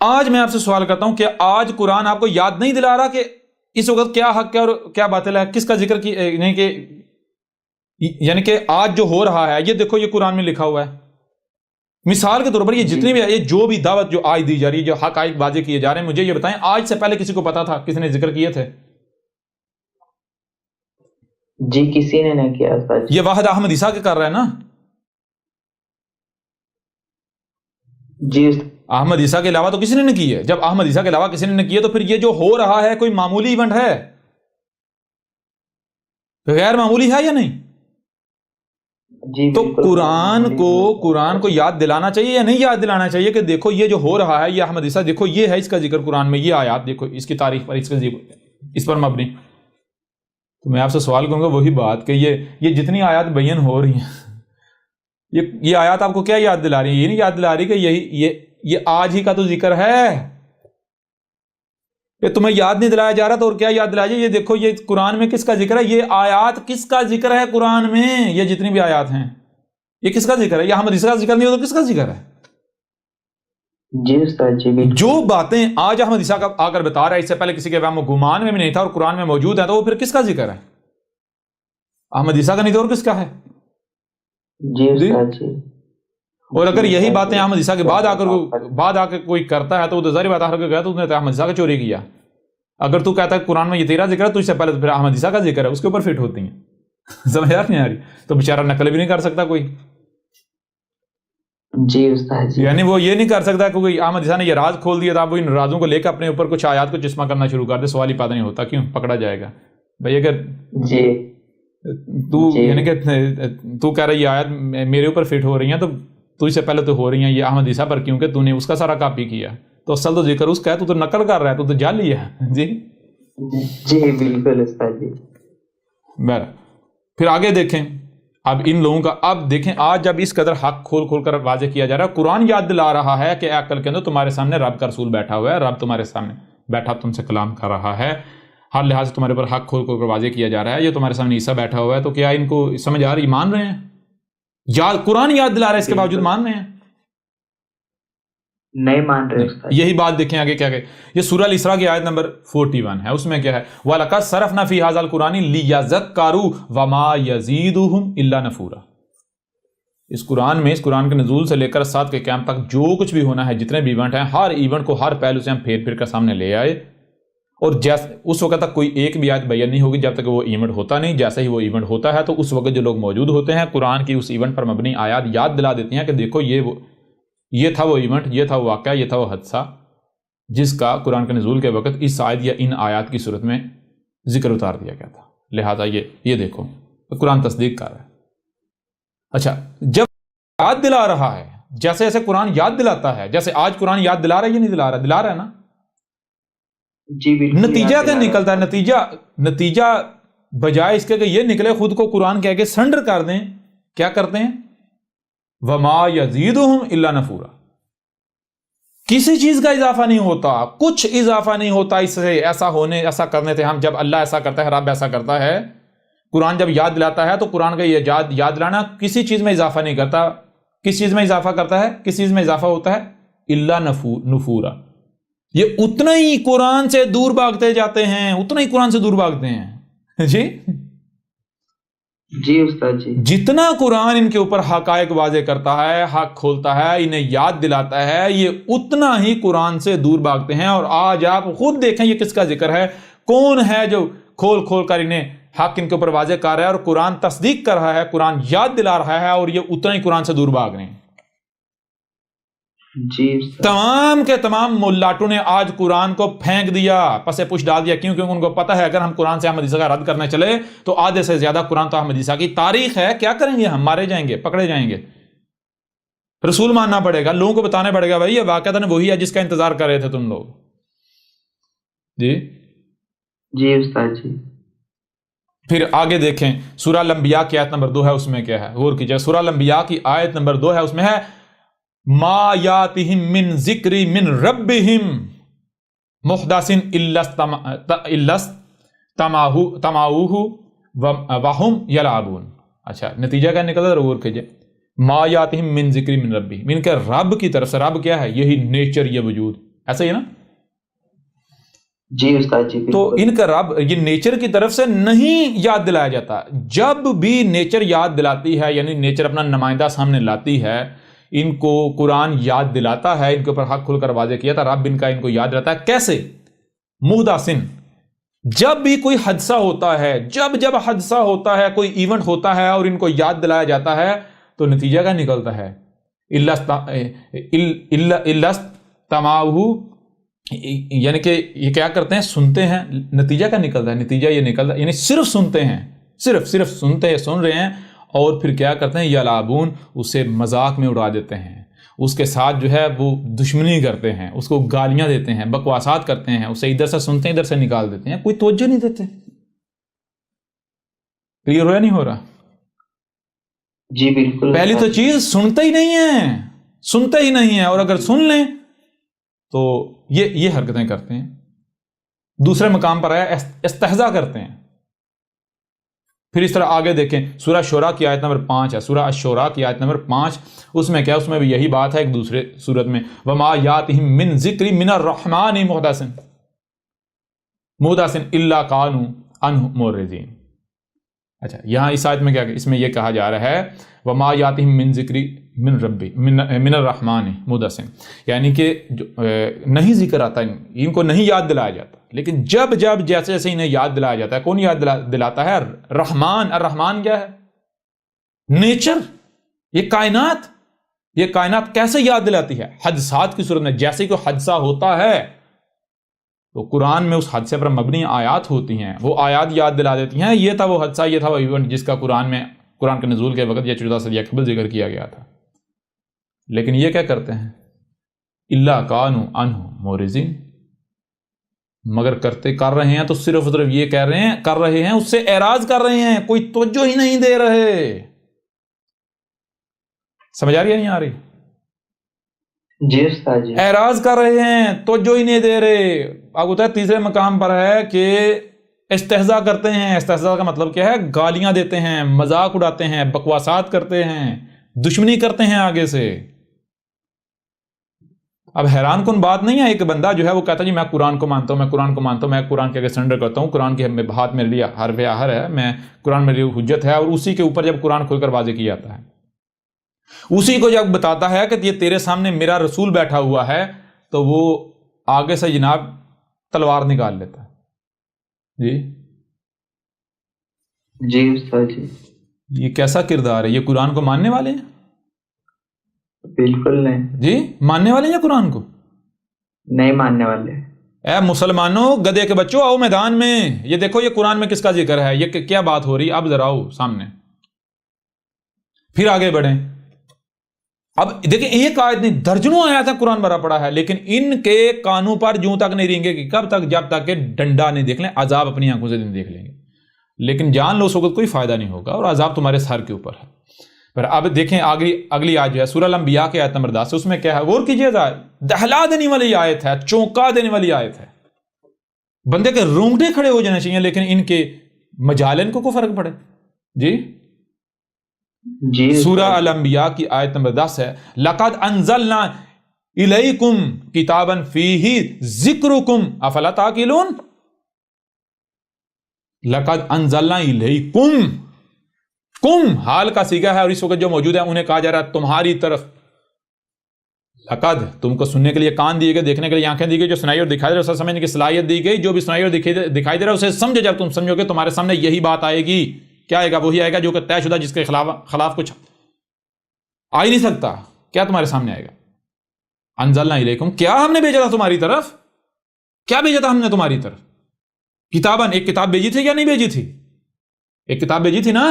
S1: آج میں آپ سے سوال کرتا ہوں کہ آج قرآن آپ کو یاد نہیں دلا رہا کہ اس وقت کیا حق ہے اور کیا باطل ہے، کس کا ذکر کی، یعنی کہ آج جو ہو رہا ہے یہ دیکھو یہ قرآن میں لکھا ہوا ہے. مثال کے طور پر یہ جتنی بھی جو بھی دعوت جو آج دی جا رہی ہے، جو حقائق واضح کیے جا رہے ہیں، مجھے یہ بتائیں آج سے پہلے کسی کو پتا تھا؟ کسی نے ذکر کیے تھے؟
S2: جی کسی نے نہیں کیا.
S1: یہ واحد احمد عیسیٰ کے کر رہا ہے نا؟
S2: جی
S1: احمد عیسیٰ کے علاوہ تو کسی نے نہیں کی ہے. جب احمد عیسیٰ کے علاوہ کسی نے نہیں کیا تو پھر یہ جو ہو رہا ہے کوئی معمولی ایونٹ ہے؟ غیر معمولی ہے یا نہیں؟
S2: جی
S1: تو
S2: بالکل،
S1: قرآن کو یاد دلانا چاہیے یا نہیں یاد دلانا چاہیے کہ دیکھو یہ جو ہو رہا ہے یہ احمد عیسیٰ، دیکھو یہ ہے اس کا ذکر قرآن میں، یہ آیات دیکھو اس کی تاریخ پر، اس پر مبنی. تو میں آپ سے سوال کروں گا وہی بات کہ یہ جتنی آیات بیان ہو رہی ہیں، یہ آیات آپ کو کیا یاد دلا رہی ہیں؟ یہ نہیں یاد دلا رہی کہ یہ آج ہی کا تو ذکر ہے. یہ تمہیں یاد نہیں دلایا جا رہا تو اور کیا یاد دلایا جائے؟ یہ دیکھو یہ قرآن میں کس کا ذکر ہے، یہ آیات کس کا ذکر ہے قرآن میں، یہ جتنی بھی آیات ہیں یہ کس کا ذکر ہے؟ یہ احمد عیسیٰ کا ذکر نہیں ہو تو کس کا ذکر ہے؟
S2: جی استاد جی بالکل.
S1: جو باتیں آج احمد عیسیٰ کا آ کر بتا رہا ہے اس سے پہلے کسی کے وہم و گمان میں بھی نہیں تھا اور قرآن میں موجود ہے، تو وہ پھر کس کا ذکر ہے؟ احمد عیسیٰ کا نہیں تو اور کس کا ہے؟
S2: جی استاد جی.
S1: اور اگر یہی باتیں احمد عیسیٰ کے بعد آ کے کوئی کرتا ہے تو وہ تو ظاہر بات ہے کہ گیا تو اس نے احمد عیسیٰ کا چوری کیا. اگر تو کہتا ہے قرآن میں یہ تیرا ذکر ہے تو اس سے پہلے تو پھر احمد عیسیٰ کا ذکر ہے، اس کے اوپر فٹ ہوتی ہیں. سمجھ نہیں آ رہی؟ تو بیچارہ نقل بھی نہیں کر سکتا کوئی.
S2: جی استاد جی.
S1: یعنی وہ یہ نہیں کر سکتا کہ کوئی احمد عیسیٰ نے یہ راز کھول دیا تھا، وہ ان رازوں کو لے کے اپنے اوپر کچھ آیات کو جسمہ کرنا شروع کر دے. سوال ہی پیدا نہیں ہوتا، کیوں پکڑا جائے گا بھائی؟ اگر
S2: جی
S1: یعنی کہ تو کہہ رہا ہے یہ آیات میرے اوپر فٹ ہو رہی ہیں تو اس سے پہلے تو ہو رہی ہیں یہ احمد عیسیٰ پر، کیونکہ تو نے اس کا سارا کاپی کیا، تو اصل تو ذکر اس کا ہے، تو نقل کر رہا ہے، تو جعلی ہے. جی
S2: جی بالکل استاد جی.
S1: بہر پھر آگے دیکھیں اب ان لوگوں کا. اب دیکھیں آج جب اس قدر حق کھول کر واضح کیا جا رہا ہے، قرآن یاد دلا رہا ہے کہ عقل کے اندر تمہارے سامنے رب کا رسول بیٹھا ہوا ہے، رب تمہارے سامنے بیٹھا تم سے کلام کر رہا ہے، ہر لحاظ سے تمہارے پر حق کھول کر واضح کیا جا رہا ہے. یہ تمہارے سامنے عیسیٰ بیٹھا ہوا ہے، تو کیا ان کو سمجھ آ رہی؟ مان رہے ہیں؟ قرآن یاد دلا رہا ہے اس کے باوجود مان رہے ہیں؟
S2: نہیں مان رہے استاد.
S1: یہی بات دیکھیں آگے کیا کہ یہ سورہ الاسراء کی آیت نمبر 41 ہے، اس میں کیا ہے؟ وَلَقَدْ صَرَفْنَا فِي هَذَا الْقُرْآنِ لِيَذَّكَّرُوا وَمَا يَزِيدُهُمْ إِلَّا نُفُورًا. اس قرآن کے نزول سے لے کر ساتھ کے قیامت تک جو کچھ بھی ہونا ہے، جتنے بھی ایونٹ ہیں، ہر ایونٹ کو ہر پہلو سے ہم پھیر کر سامنے لے آئے. اور اس وقت تک کوئی ایک بھی آیت بیان نہیں ہوگی جب تک وہ ایونٹ ہوتا نہیں. جیسے ہی وہ ایونٹ ہوتا ہے تو اس وقت جو لوگ موجود ہوتے ہیں قرآن کی اس ایونٹ پر مبنی آیات یاد دلا دیتی ہیں کہ دیکھو یہ تھا وہ ایونٹ، یہ تھا وہ واقعہ، یہ تھا وہ حادثہ جس کا قرآن کے نزول کے وقت اس آیت یا ان آیات کی صورت میں ذکر اتار دیا گیا تھا. لہٰذا یہ دیکھو قرآن تصدیق کر رہا ہے. اچھا، جب یاد دلا رہا ہے جیسے جیسے قرآن یاد دلاتا ہے، جیسے آج قرآن یاد دلا رہا ہے یا نہیں دلا رہا ہے نا؟
S2: جی بالکل.
S1: نتیجہ کیا نکلتا ہے؟ نتیجہ بجائے اس کے کہ یہ نکلے خود کو قرآن کہہ کے سرنڈر کر دیں، کیا کرتے ہیں؟ وَمَا يَزِيدُهُمْ إِلَّا نُفُورًا. کسی چیز کا اضافہ نہیں ہوتا، کچھ اضافہ نہیں ہوتا اس سے. ایسا کرنے تھے ہم، جب اللہ ایسا کرتا ہے، رب ایسا کرتا ہے. قرآن جب یاد دلاتا ہے تو قرآن کا یہ یاد دلانا کسی چیز میں اضافہ نہیں کرتا. کس چیز میں اضافہ کرتا ہے؟ کس چیز میں اضافہ ہوتا ہے؟ الا نفورا. یہ اتنا ہی قرآن سے دور بھاگتے جاتے ہیں، اتنا ہی قرآن سے دور بھاگتے ہیں.
S2: جی استاد جی.
S1: جتنا قرآن ان کے اوپر حقائق واضح کرتا ہے، حق کھولتا ہے، انہیں یاد دلاتا ہے، یہ اتنا ہی قرآن سے دور بھاگتے ہیں. اور آج آپ خود دیکھیں یہ کس کا ذکر ہے، کون ہے جو کھول کر انہیں حق ان کے اوپر واضح کر رہا ہے اور قرآن تصدیق کر رہا ہے، قرآن یاد دلا رہا ہے، اور یہ اتنا ہی قرآن سے دور بھاگ رہے ہیں.
S2: جی
S1: تمام کے تمام ملاٹوں نے آج قرآن کو پھینک دیا، پسے پش ڈال دیا. کیوں؟ کیونکہ ان کو پتہ ہے اگر ہم قرآن سے احمد عیسیٰ کا رد کرنے چلے تو آدھے سے زیادہ قرآن تو احمد عیسیٰ کی تاریخ ہے، کیا کریں گے ہم؟ مارے جائیں گے، پکڑے جائیں گے. رسول ماننا پڑے گا، لوگوں کو بتانا پڑے گا بھائی یہ واقعہ وہی ہے جس کا انتظار کر رہے تھے تم لوگ.
S2: جی استاد جی.
S1: پھر آگے دیکھیں سورہ الانبیاء کی آیت نمبر 2 ہے، اس میں کیا ہے؟ غور کیجئے. سورہ الانبیاء کی آیت نمبر 2 ہے، اس میں ہے ما یاتہم من ذکر من ربہم محدث الا استمعوہ وہم یلعبون. اچھا، نتیجہ کیا نکلتا ہے؟ غور کیجئے. ما یاتہم من ذکر من ربہم، ان کے رب کی طرف سے. رب کیا ہے؟ یہی نیچر، یہ وجود، ایسا ہی ہے نا؟
S2: جی استاد جی.
S1: تو ان کا رب یہ نیچر کی طرف سے نہیں یاد دلایا جاتا. جب بھی نیچر یاد دلاتی ہے، یعنی نیچر اپنا نمائندہ سامنے لاتی ہے، ان کو قرآن یاد دلاتا ہے، ان کے اوپر حق کھل کر واضح کیا تھا. رب ان کا ان کو یاد دلاتا ہے. کیسے؟ محدثن. جب بھی کوئی حادثہ ہوتا ہے، جب حادثہ ہوتا ہے، کوئی ایونٹ ہوتا ہے اور ان کو یاد دلایا جاتا ہے تو نتیجہ کیا نکلتا ہے؟ استمعوہ، یعنی کہ یہ کیا کرتے ہیں؟ سنتے ہیں. نتیجہ کیا نکلتا ہے؟ نتیجہ یہ نکلتا ہے یعنی صرف سنتے ہیں، صرف سن رہے ہیں اور پھر کیا کرتے ہیں یلعبون، اسے مذاق میں اڑا دیتے ہیں، اس کے ساتھ جو ہے وہ دشمنی کرتے ہیں، اس کو گالیاں دیتے ہیں، بکواسات کرتے ہیں، اسے ادھر سے سنتے ہیں ادھر سے نکال دیتے ہیں، کوئی توجہ نہیں دیتے۔ کلیئر ہو یا نہیں ہو رہا؟
S2: جی بالکل
S1: پہلی تو چیز سنتے ہی نہیں ہیں، سنتے ہی نہیں ہیں، اور اگر سن لیں تو یہ حرکتیں کرتے ہیں۔ دوسرے مقام پر آیا استہزاء کرتے ہیں۔ پھر اس طرح آگے دیکھیں، سورہ شورا کی آیت نمبر 5 ہے، سورہ الشورا کی آیت نمبر 5، اس میں کیا، اس میں بھی یہی بات ہے ایک دوسرے سورت میں، وَمَا يَأْتِهِم مِّن ذِكْرٍ مِّنَ الرَّحْمَٰنِ مُحْدَثٍ إِلَّا كَانُوا عَنْهُ مُعْرِضِينَ۔ اچھا، یہاں اس آیت میں کیا، اس میں یہ کہا جا رہا ہے وَمَا يَأْتِهِم مِّن ذِكْرٍ مِّنَ الرَّحْمَٰنِ مُحْدَثٍ، یعنی کہ نہیں ذکر آتا، ان کو نہیں یاد دلایا جاتا، لیکن جب جیسے جیسے انہیں یاد دلایا جاتا ہے، کون یاد دلاتا ہے؟ رحمان۔ الرحمان کیا ہے؟ نیچر، یہ کائنات کیسے یاد دلاتی ہے؟ حادثات کی صورت میں، جیسے کوئی حادثہ ہوتا ہے تو قرآن میں اس حادثے پر مبنی آیات ہوتی ہیں، وہ آیات یاد دلا دیتی ہیں یہ تھا وہ حادثہ، یہ تھا وہ ایونٹ جس کا قرآن کے نزول کے وقت یا 14 صدی قبل ذکر کیا گیا تھا۔ لیکن یہ کیا کرتے ہیں؟ الا کانوا عنہ معرضین، مگر کر رہے ہیں تو صرف یہ کر رہے ہیں، اس سے اعراض کر رہے ہیں، کوئی توجہ ہی نہیں دے رہے۔ سمجھ آ رہی ہے نہیں آ رہی؟
S2: جی استاد جی،
S1: اعراض کر رہے ہیں، توجہ ہی نہیں دے رہے۔ اب ہوتا ہے تیسرے مقام پر ہے کہ استہزاء کرتے ہیں۔ استہزاء کا مطلب کیا ہے؟ گالیاں دیتے ہیں، مذاق اڑاتے ہیں، بکواسات کرتے ہیں، دشمنی کرتے ہیں آگے سے۔ اب حیران کن بات نہیں ہے، ایک بندہ جو ہے وہ کہتا ہے جی میں قرآن کو مانتا ہوں، میں قرآن کے آگے سرنڈر کرتا ہوں، قرآن کے بات میرے لیے حرف آخر ہے، میں قرآن میرے لیے حجت ہے، اور اسی کے اوپر جب قرآن کھول کر واضح کیا جاتا ہے، اسی کو جب بتاتا ہے کہ یہ تیرے سامنے میرا رسول بیٹھا ہوا ہے، تو وہ آگے سے جناب تلوار نکال لیتا ہے۔
S2: جی استاد جی،
S1: یہ کیسا کردار ہے؟ یہ قرآن کو ماننے والے ہیں؟
S2: بالکل نہیں
S1: جی، ماننے والے ہیں یا قرآن کو
S2: نہیں ماننے والے۔
S1: اے مسلمانوں، گدھے کے بچوں، آؤ میدان میں، یہ دیکھو یہ قرآن میں کس کا ذکر ہے، یہ کیا بات ہو رہی، اب ذرا آؤ سامنے، پھر آگے بڑھیں۔ اب دیکھیں ایک آیت نہیں، درجنوں آیات ہے قرآن بھرا پڑا ہے، لیکن ان کے کانوں پر جوں تک نہیں رینگے کہ کب تک؟ جب تک کہ ڈنڈا نہیں دیکھ لیں، عذاب اپنی آنکھوں سے نہیں دیکھ لیں گے، لیکن جان لو اس وقت کوئی فائدہ نہیں ہوگا، اور عذاب تمہارے سر کے اوپر ہے۔ پر اب دیکھیں اگلی آیت جو ہے سورہ الانبیاء کی آیت نمبر 10، اس میں کیا ہے؟ غور کیجئے گا، دہلا دینے والی آیت ہے، چونکا دینے والی آیت ہے، بندے کے رونگٹے کھڑے ہو جانے چاہیے، لیکن ان کے مجالن کو فرق پڑے۔ جی، سورہ الانبیاء کی آیت نمبر 10 ہے، لَقَدْ أَنزَلْنَا إِلَيْكُمْ كِتَابًا فِيهِ ذِكْرُكُمْ أَفَلَا تَعْقِلُونَ۔ لَقَدْ أَنزَلْنَا إِلَيْكُمْ، کم حال کا صیغہ ہے، اور اس وقت جو موجود ہے انہیں کہا جا رہا ہے تمہاری طرف۔ لقد، تم کو سننے کے لیے کان دیے گئے، دیکھنے کے لیے آنکھیں دی گئی، جو سنائی اور دکھائی دے رہا ہے اسے سمجھنے کی صلاحیت دی گئی، جو بھی سنائی اور دکھائی دے رہا ہے اسے سمجھے، جب تم سمجھو گے تمہارے سامنے یہی بات آئے گی۔ کیا آئے گا؟ وہی آئے گا جو کہ طے شدہ، جس کے خلاف کچھ آ ہی نہیں سکتا۔ کیا تمہارے سامنے آئے گا؟ انزلنا الیکم، کیا ہم نے بھیجا تھا تمہاری طرف؟ کیا بھیجا تھا ہم نے تمہاری طرف؟ کتاباً، ایک کتاب بھیجی تھی یا نہیں بھیجی تھی؟ ایک کتاب بھیجی تھی نا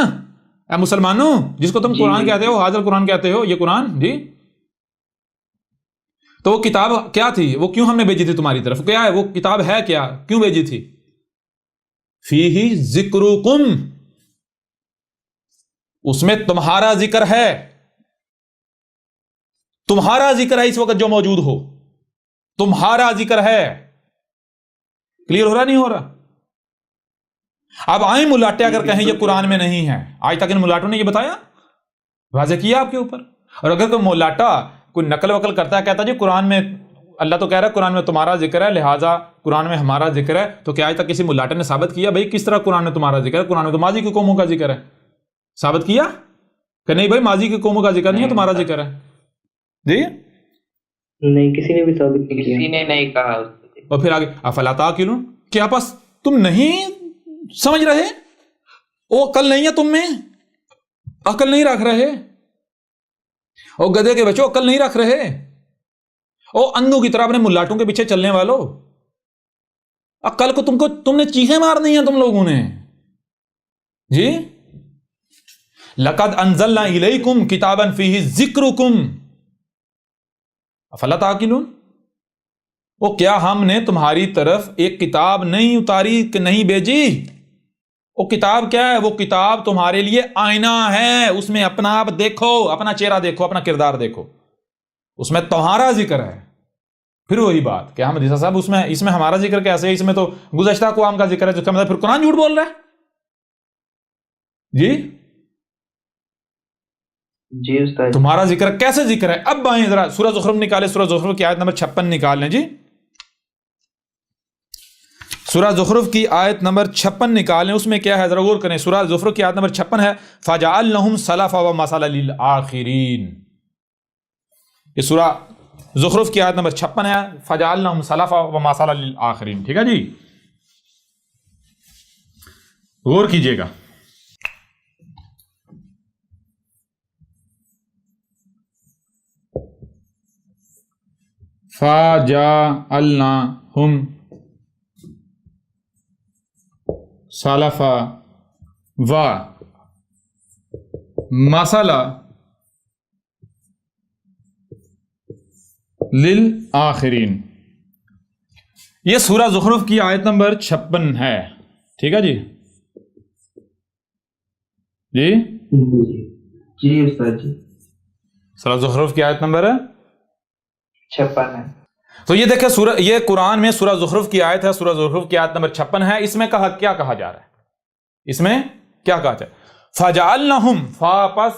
S1: اے مسلمانوں، جس کو تم قرآن کہتے ہو، حاضر قرآن کہتے ہو، یہ قرآن۔ جی، تو وہ کتاب کیا تھی؟ وہ کیوں ہم نے بھیجی تھی تمہاری طرف؟ کیا ہے وہ کتاب؟ ہے کیا؟ کیوں بھیجی تھی؟ فیہ ذکرکم، اس میں تمہارا ذکر ہے، تمہارا ذکر ہے، اس وقت جو موجود ہو تمہارا ذکر ہے۔ کلیئر ہو رہا نہیں ہو رہا؟ اب آئیں ملاٹے اگر کہیں یہ قرآن میں نہیں ہے، آج تک ان ملاٹوں نے یہ بتایا، واضح کیا آپ کے اوپر؟ اور اگر کوئی ملاٹا کوئی نقل وقل کرتا ہے، کہتا ہے جی قرآن میں اللہ تو کہہ رہا ہے قرآن میں تمہارا ذکر ہے، لہٰذا قرآن میں ہمارا ذکر ہے، تو کیا آج تک کسی ملاٹے نے ثابت کیا بھائی کس طرح قرآن میں تمہارا ذکر ہے؟ قرآن میں تو ماضی کی قوموں کا ذکر ہے، ثابت کیا کہ نہیں بھائی ماضی کی قوموں کا ذکر نہیں ہے، تمہارا ذکر ہے؟ جی
S2: نہیں، کسی نے بھی ثابت نہیں کیا، کسی نے نہیں کہا۔
S1: اور پھر آگے افلا تعقلون، کیا بس تم نہیں سمجھ رہے؟ وہ عقل نہیں ہے تم میں، عقل نہیں رکھ رہے، اور گدھے کے بچوں عقل نہیں رکھ رہے، او اندھوں کی طرح اپنے ملاٹوں کے پیچھے چلنے والوں، عقل کو تم نے چیخیں مارنی ہیں تم لوگوں نے۔ جی، لقد انزلنا الیکم کتابا فیہ ذکرکم افلا تعقلون، وہ کیا ہم نے تمہاری طرف ایک کتاب نہیں اتاری کہ نہیں بھیجی؟ وہ کتاب کیا ہے؟ وہ کتاب تمہارے لیے آئینہ ہے، اس میں اپنا آپ دیکھو، اپنا چہرہ دیکھو، اپنا کردار دیکھو، اس میں تمہارا ذکر ہے۔ پھر وہی بات کہ احمد صاحب اس میں ہمارا ذکر کیسے ہے؟ اس میں تو گزشتہ اقوام کا ذکر ہے، جو اس کا مطلب پھر قرآن جھوٹ بول رہا ہے؟ جی
S2: جی استاد،
S1: تمہارا ذکر کیسے ذکر ہے؟ اب آئیں ذرا سورہ زخرف نکالے، سورہ زخرف کی آیت نمبر 56 نکال لیں جی، سورہ زخرف کی آیت نمبر 56 نکالیں، اس میں کیا ہے ذرا غور کریں۔ سورہ زخرف کی آیت نمبر 56 ہے فَجَعَلْنَهُمْ سَلَفًا وَمَثَلًا لِلْآخِرِينَ۔ یہ سورہ زخرف کی آیت نمبر 56 ہے، فَجَعَلْنَهُمْ سَلَفًا وَمَثَلًا لِلْآخِرِينَ، ٹھیک ہے جی، غور کیجئے گا۔ فَجَعَلْنَاهُمْ سَلَفًا وَمَثَلًا لِلْآخِرِينَ، یہ سورہ زخرف کی آیت نمبر 56 ہے، ٹھیک ہے جی جی،
S2: جی استاد جی،
S1: سورہ زخرف کی آیت نمبر
S2: 56 ہے۔
S1: تو یہ دیکھیں یہ قرآن میں سورہ زخرف کی آیت ہے، سورہ زخرف کی آیت نمبر 56 ہے۔ اس میں کیا کہا جا رہا ہے؟ اس میں کیا کہا جا رہا ہے؟ فَجَعَلْنَهُمْ، پس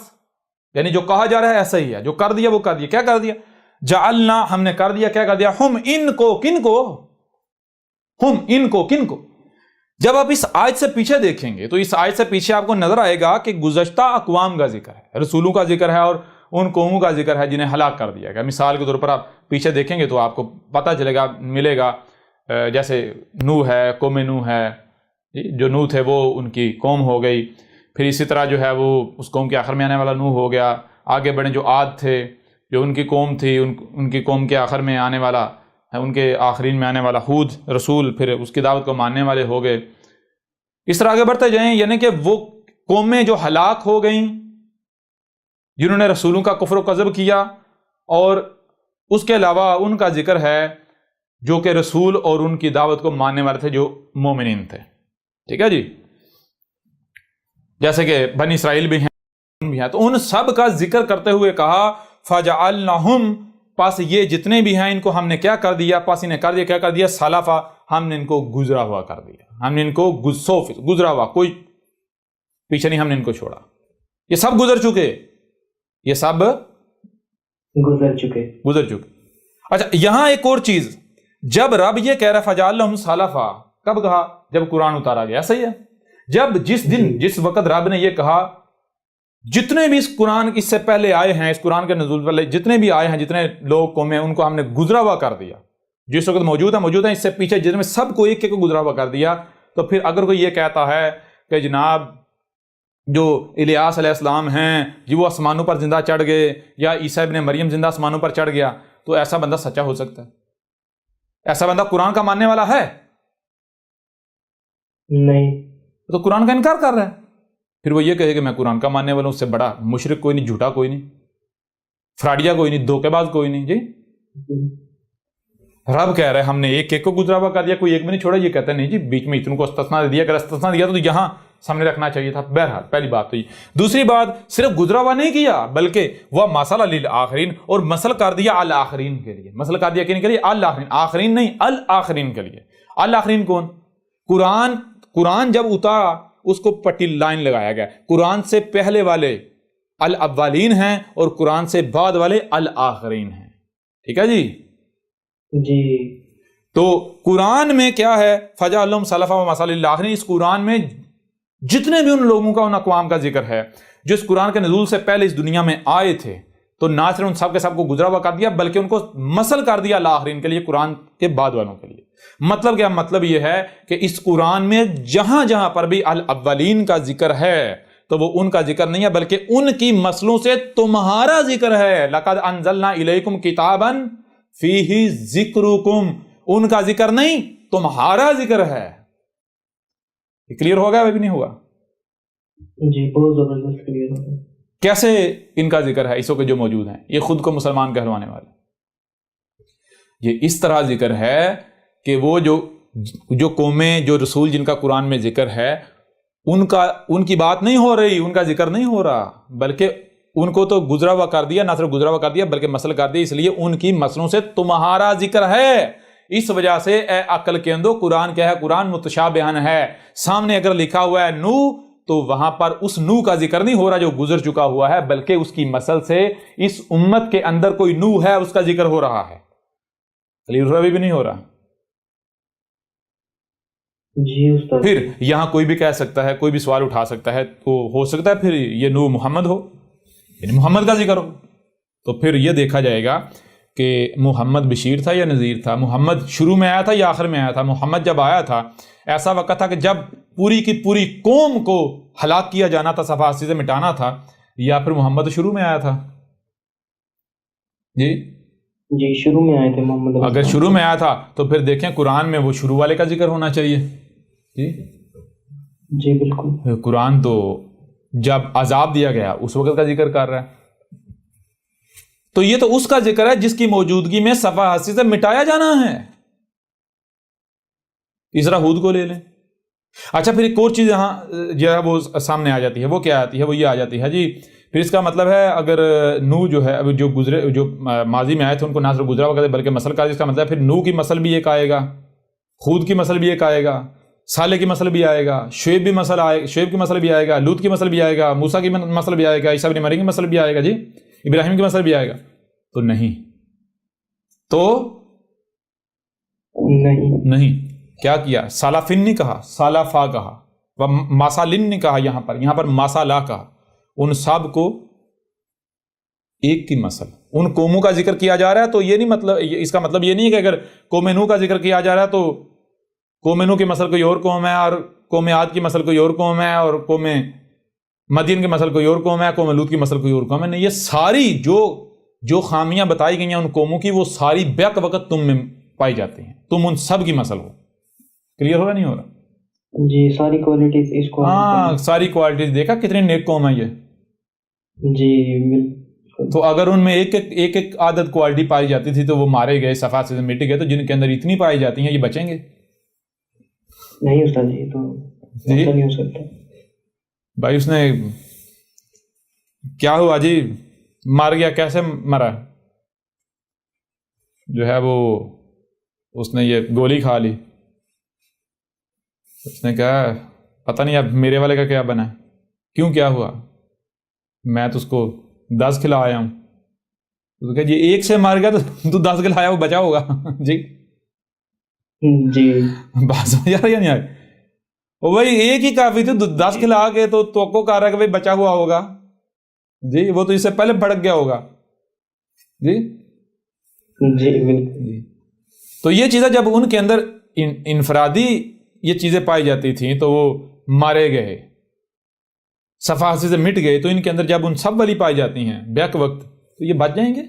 S1: یعنی جو کہا جا رہا ہے ایسا ہی ہے، جو کر دیا وہ کر دیا۔ کیا کر دیا؟ جعلنا، ہم نے کر دیا، کیا کر دیا؟ ہم ان کو، کن کو؟ ہم ان کو، کن کو؟ جب آپ اس آیت سے پیچھے دیکھیں گے تو اس آیت سے پیچھے آپ کو نظر آئے گا کہ گزشتہ اقوام کا ذکر ہے، رسولوں کا ذکر ہے اور ان قوموں کا ذکر ہے جنہیں ہلاک کر دیا گیا۔ مثال کے طور پر آپ پیچھے دیکھیں گے تو آپ کو پتہ چلے گا، ملے گا، جیسے نوح ہے، قوم نوح ہے، جو نوح تھے وہ ان کی قوم ہو گئی، پھر اسی طرح جو ہے وہ اس قوم کے آخر میں آنے والا نوح ہو گیا۔ آگے بڑھیں جو عاد تھے، جو ان کی قوم تھی، ان کی قوم کے آخر میں آنے والا، ان کے آخرین میں آنے والا ہود رسول، پھر اس کی دعوت کو ماننے والے ہو گئے۔ اس طرح آگے بڑھتے جائیں، یعنی کہ وہ قومیں جو ہلاک ہو گئیں جنہوں نے رسولوں کا کفر و کذب کیا، اور اس کے علاوہ ان کا ذکر ہے جو کہ رسول اور ان کی دعوت کو ماننے والے تھے، جو مومنین تھے، ٹھیک ہے جی، جیسے کہ بنی اسرائیل بھی ہیں، تو ان سب کا ذکر کرتے ہوئے کہا فَجَعَلْنَهُمْ، پاس یہ جتنے بھی ہیں ان کو ہم نے کیا کر دیا؟ پاس انہیں کر دیا، کیا کر دیا؟ سلفا، ہم نے ان کو گزرا ہوا کر دیا، ہم نے ان کو گزرا ہوا، کوئی پیچھے نہیں، ہم نے ان کو چھوڑا، یہ سب گزر چکے، یہ سب
S2: گزر چکے۔
S1: اچھا، یہاں ایک اور چیز، جب رب یہ کہہ رہا فَجَعَلْنَهُمْ سَلَفًا، کب کہا؟ جب قرآن اتارا گیا، صحیح ہے؟ جب جس وقت رب نے یہ کہا، جتنے بھی اس قرآن اس سے پہلے آئے ہیں، اس قرآن کے نزول پہلے جتنے بھی آئے ہیں، جتنے لوگ قومیں، ان کو ہم نے گزرا ہوا کر دیا، جس وقت موجود ہے، اس سے پیچھے جتنے میں سب کو ایک ایک کو گزرا ہوا کر دیا۔ تو پھر اگر کوئی یہ کہتا ہے کہ جناب جو الیاس علیہ السلام ہیں جی وہ آسمانوں پر زندہ چڑھ گئے، یا عیسیٰ ابن مریم زندہ آسمانوں پر چڑھ گیا، تو ایسا بندہ سچا ہو سکتا ہے؟ ایسا بندہ قرآن کا ماننے والا ہے؟
S2: نہیں،
S1: تو قرآن کا انکار کر رہا ہے۔ پھر وہ یہ کہے کہ میں قرآن کا ماننے والا ہوں، اس سے بڑا مشرک کوئی نہیں، جھوٹا کوئی نہیں، فراڈیا کوئی نہیں، دھوکے باز کوئی نہیں۔ جی رب کہہ رہے ہیں ہم نے ایک ایک کو گزرا ہوا کر دیا، کوئی ایک میں نہیں چھوڑا۔ یہ کہتا ہے نہیں جی، بیچ میں اتنوں کو استثنا دے دیا، اگر استثنا دیا تو یہاں سامنے رکھنا چاہیے تھا۔ بہرحال پہلی بات تو یہ۔ دوسری بات، صرف گزرا ہوا نہیں کیا، بلکہ وہ مسل للآخرین، اور مسل کر دیا الآخرین کے لیے۔ مسل کر دیا کن کے لیے؟ الآخرین، آخرین نہیں، الآخرین کے لیے۔ الآخرین کون؟ قرآن جب اتارا اس کو پٹی لائن لگایا گیا، قرآن سے پہلے والے الاولین ہیں اور قرآن سے بعد والے الآخرین ہیں، ٹھیک ہے جی؟
S2: جی،
S1: تو قرآن میں کیا ہے؟ فَجَعَلْنَهُمْ سَلَفًا وَمَثَلًا لِلْآخِرِينَ، اس قرآن میں جتنے بھی ان لوگوں کا، ان اقوام کا ذکر ہے جو اس قرآن کے نزول سے پہلے اس دنیا میں آئے تھے، تو نہ صرف ان سب کے سب کو گزرا ہوا کر دیا، بلکہ ان کو مثل کر دیا الآخرین کے لیے، قرآن کے بعد والوں کے لیے۔ مطلب کیا؟ مطلب یہ ہے کہ اس قرآن میں جہاں جہاں پر بھی الاولین کا ذکر ہے تو وہ ان کا ذکر نہیں ہے، بلکہ ان کی مسلوں سے تمہارا ذکر ہے۔ لَقَدْ أَنزَلْنَا إِلَيْكُمْ كِتَابًا فِيهِ ذِكْرُكُمْ، ان کا ذکر نہیں، تمہارا ذکر ہے۔ کلیئر ہوگا ابھی نہیں ہوا؟
S2: جی بہت زبردست کلیئر ہوتا ہے.
S1: کیسے ان کا ذکر ہے اس وقت جو موجود ہیں، یہ خود کو مسلمان کہلوانے والے، یہ اس طرح ذکر ہے کہ وہ جو قومیں، جو رسول جن کا قرآن میں ذکر ہے، ان کی بات نہیں ہو رہی، ان کا ذکر نہیں ہو رہا، بلکہ ان کو تو گزرا ہوا کر دیا، نہ صرف گزرا ہوا کر دیا بلکہ مسل کر دیا. اس لیے ان کی مسلوں سے تمہارا ذکر ہے. اس وجہ سے اے عقل کے اندو، قرآن کیا ہے؟ قرآن متشابہن ہے. سامنے اگر لکھا ہوا ہے نو، تو وہاں پر اس نو کا ذکر نہیں ہو رہا جو گزر چکا ہوا ہے، بلکہ اس کی مسل سے اس امت کے اندر کوئی نو ہے، اس کا ذکر ہو رہا ہے. ابھی بھی نہیں ہو رہا.
S2: جی استاد.
S1: پھر یہاں کوئی بھی کہہ سکتا ہے، کوئی بھی سوال اٹھا سکتا ہے، تو ہو سکتا ہے پھر یہ نو محمد ہو، یعنی محمد کا ذکر ہو. تو پھر یہ دیکھا جائے گا کہ محمد بشیر تھا یا نذیر تھا، محمد شروع میں آیا تھا یا آخر میں آیا تھا. محمد جب آیا تھا، ایسا وقت تھا کہ جب پوری کی پوری قوم کو ہلاک کیا جانا تھا، صفحاتی سے مٹانا تھا، یا پھر محمد شروع میں آیا تھا؟
S2: جی شروع میں آئے تھے محمد.
S1: اگر شروع میں آیا تھا تو پھر دیکھیں قرآن میں وہ شروع والے کا ذکر ہونا چاہیے.
S2: جی بالکل.
S1: قرآن تو جب عذاب دیا گیا اس وقت کا ذکر کر رہا ہے. تو یہ تو اس کا ذکر ہے جس کی موجودگی میں صفحہ ہستی سے مٹایا جانا ہے. اس طرح ہود کو لے لیں. اچھا پھر ایک اور چیز یہاں جو ہے وہ سامنے آ جاتی ہے، وہ کیا آتی ہے؟ وہ یہ آ جاتی ہے جی پھر اس کا مطلب ہے اگر نو جو ہے جو گزرے، جو ماضی میں آئے تھے ان کو نہ صرف گزرا وقت بلکہ مسل کا، اس کا مطلب ہے پھر نو کی مسل بھی ایک آئے گا، ہود کی مسل بھی ایک آئے گا، صالح کی مسل بھی آئے گا، شعیب کی مسل بھی آئے گا، لوط کی مسل بھی آئے گا، موسیٰ کی مسل بھی آئے گا، عیسیٰ بن مریم کی مسل بھی آئے گا، جی ابراہیم کی مسل بھی آئے گا. تو نہیں کیا کیا؟ سالافن نہیں کہا، سالافا کہا، ماسالن نہیں کہا، یہاں پر ماسالا کہا. ان سب کو ایک کی مسل، ان قوموں کا ذکر کیا جا رہا ہے. تو یہ نہیں مطلب، اس کا مطلب یہ نہیں ہے کہ اگر قوم نوح کا ذکر کیا جا رہا ہے تو قوم نوح کی مسل کوئی اور قوم ہے، اور قوم عاد کی مسل کوئی اور قوم ہے، اور قوم مدین کی مسل کوئی اور قوم ہے، قوم لوط کی مسل کوئی اور قوم ہے. نہیں، یہ ساری جو خامیاں بتائی گئی ہیں ان قوموں کی، وہ ساری بیک وقت تم میں پائی جاتی ہیں. تم ان سب کی مسل ہو. کلیئر ہو رہا نہیں ہو رہا؟
S2: جی ساری کوالٹیز اس کو.
S1: ہاں ساری کوالٹیز. دیکھا کتنی نیک قوم ہے یہ.
S2: جی
S1: تو اگر ان میں ایک عادت کوالٹی پائی جاتی تھی تو وہ مارے گئے، صفحات سے مٹ گئے. تو جن کے اندر اتنی پائی جاتی ہیں یہ بچیں گے
S2: نہیں استاد جی. تو ایسا نہیں ہو سکتا
S1: بھائی. اس نے کیا ہوا جی؟ مار گیا. کیسے مرا؟ جو ہے وہ اس نے یہ گولی کھا لی. اس نے کہا پتہ نہیں اب میرے والے کا کیا بنا ہے. کیوں کیا ہوا؟ میں تو اس کو 10 کھلا آیا ہوں. تو کہا جی ایک سے مار گیا تو 10 کھلایا وہ بچا ہوگا. جی بات سمجھ آ رہی ہے نہیں آئی؟ وہ بھائی ایک ہی کافی تھی، 10 کھلا کے تو توقع کر رہا ہے کہ بھائی بچا ہوا ہوگا. جی وہ تو اس سے پہلے بھڑک گیا ہوگا. جی تو یہ چیزیں جب ان کے اندر انفرادی یہ چیزیں پائی جاتی تھیں تو وہ مارے گئے، صفحاتی سے مٹ گئے. تو ان کے اندر جب ان سب والی پائی جاتی ہیں بیک وقت تو یہ بچ جائیں گے.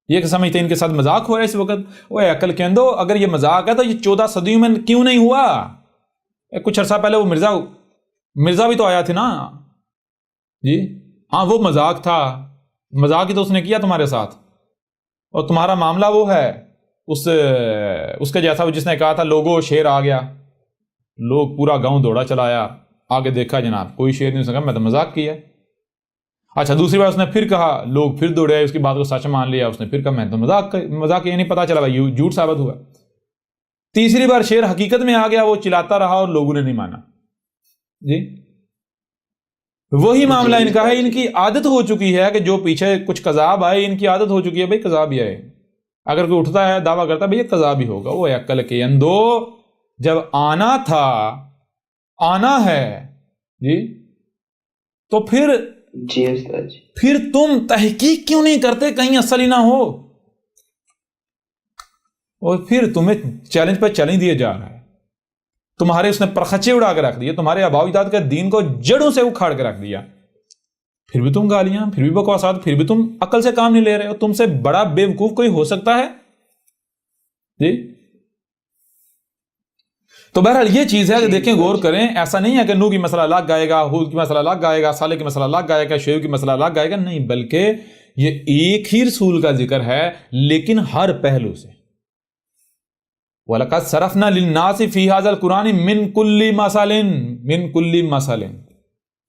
S1: یہ کہ سمجھتے ہیں ان کے ساتھ مذاق ہو رہا ہے اس وقت. وہ عقل کے اندر اگر یہ مذاق ہے تو یہ 14 صدیوں میں کیوں نہیں ہوا؟ کچھ عرصہ پہلے وہ مرزا بھی تو آیا تھا نا جی. ہاں وہ مذاق تھا، مذاق ہی تو اس نے کیا تمہارے ساتھ. اور تمہارا معاملہ وہ ہے اس کے جیسا جس نے کہا تھا لوگوں شیر آ گیا، لوگ پورا گاؤں دوڑا چلایا، آگے دیکھا جناب کوئی شیر نہیں سکا، میں تو مذاق کیا. اچھا دوسری بار اس نے پھر کہا، لوگ پھر دوڑے، اس کی بات کو سچ مان لیا. اس نے پھر کہا میں تو مذاق کیا، نہیں پتا چلا بھائی جھوٹ ثابت ہوا. تیسری بار شیر حقیقت میں آ گیا، وہ چلاتا رہا اور لوگوں نے نہیں مانا. جی وہی معاملہ ان کا ہے. ان کی عادت ہو چکی ہے کہ جو پیچھے کچھ کذاب آئے، ان کی عادت ہو چکی ہے بھائی کذاب ہی آئے. اگر کوئی اٹھتا ہے دعویٰ کرتا ہے بھائی یہ کذاب ہی ہوگا. وہ عقل کے اندو جب آنا تھا، آنا ہے جی، تو پھر تم تحقیق کیوں نہیں کرتے کہیں اصل ہی نہ ہو؟ اور پھر تمہیں چیلنج پہ چیلنج دیا جا رہا ہے. تمہارے اس نے پرخچے اڑا کے رکھ دیے، تمہارے آباء و اجداد کے دین کو جڑوں سے اکھاڑ کے رکھ دیا. پھر بھی تم گالیاں، پھر بھی بکواسات، پھر بھی تم عقل سے کام نہیں لے رہے ہو. تم سے بڑا بیوقوف کوئی ہو سکتا ہے؟ جی تو بہرحال یہ چیز ہے کہ دیکھیں غور کریں، ایسا نہیں ہے کہ نوح کی مسئلہ الگ آئے گا، ہود کی مسئلہ الگ آئے گا، صالح کی مسئلہ الگ آئے گا، شعیب کی مسئلہ الگ آئے گا، نہیں، بلکہ یہ ایک ہی رسول کا ذکر ہے لیکن ہر پہلو سے۔ وَلَقَدْ صَرَفْنَا لِلنَّاسِ فِي هَذَا الْقُرْآنِ مِنْ كُلِّ مَثَلٍ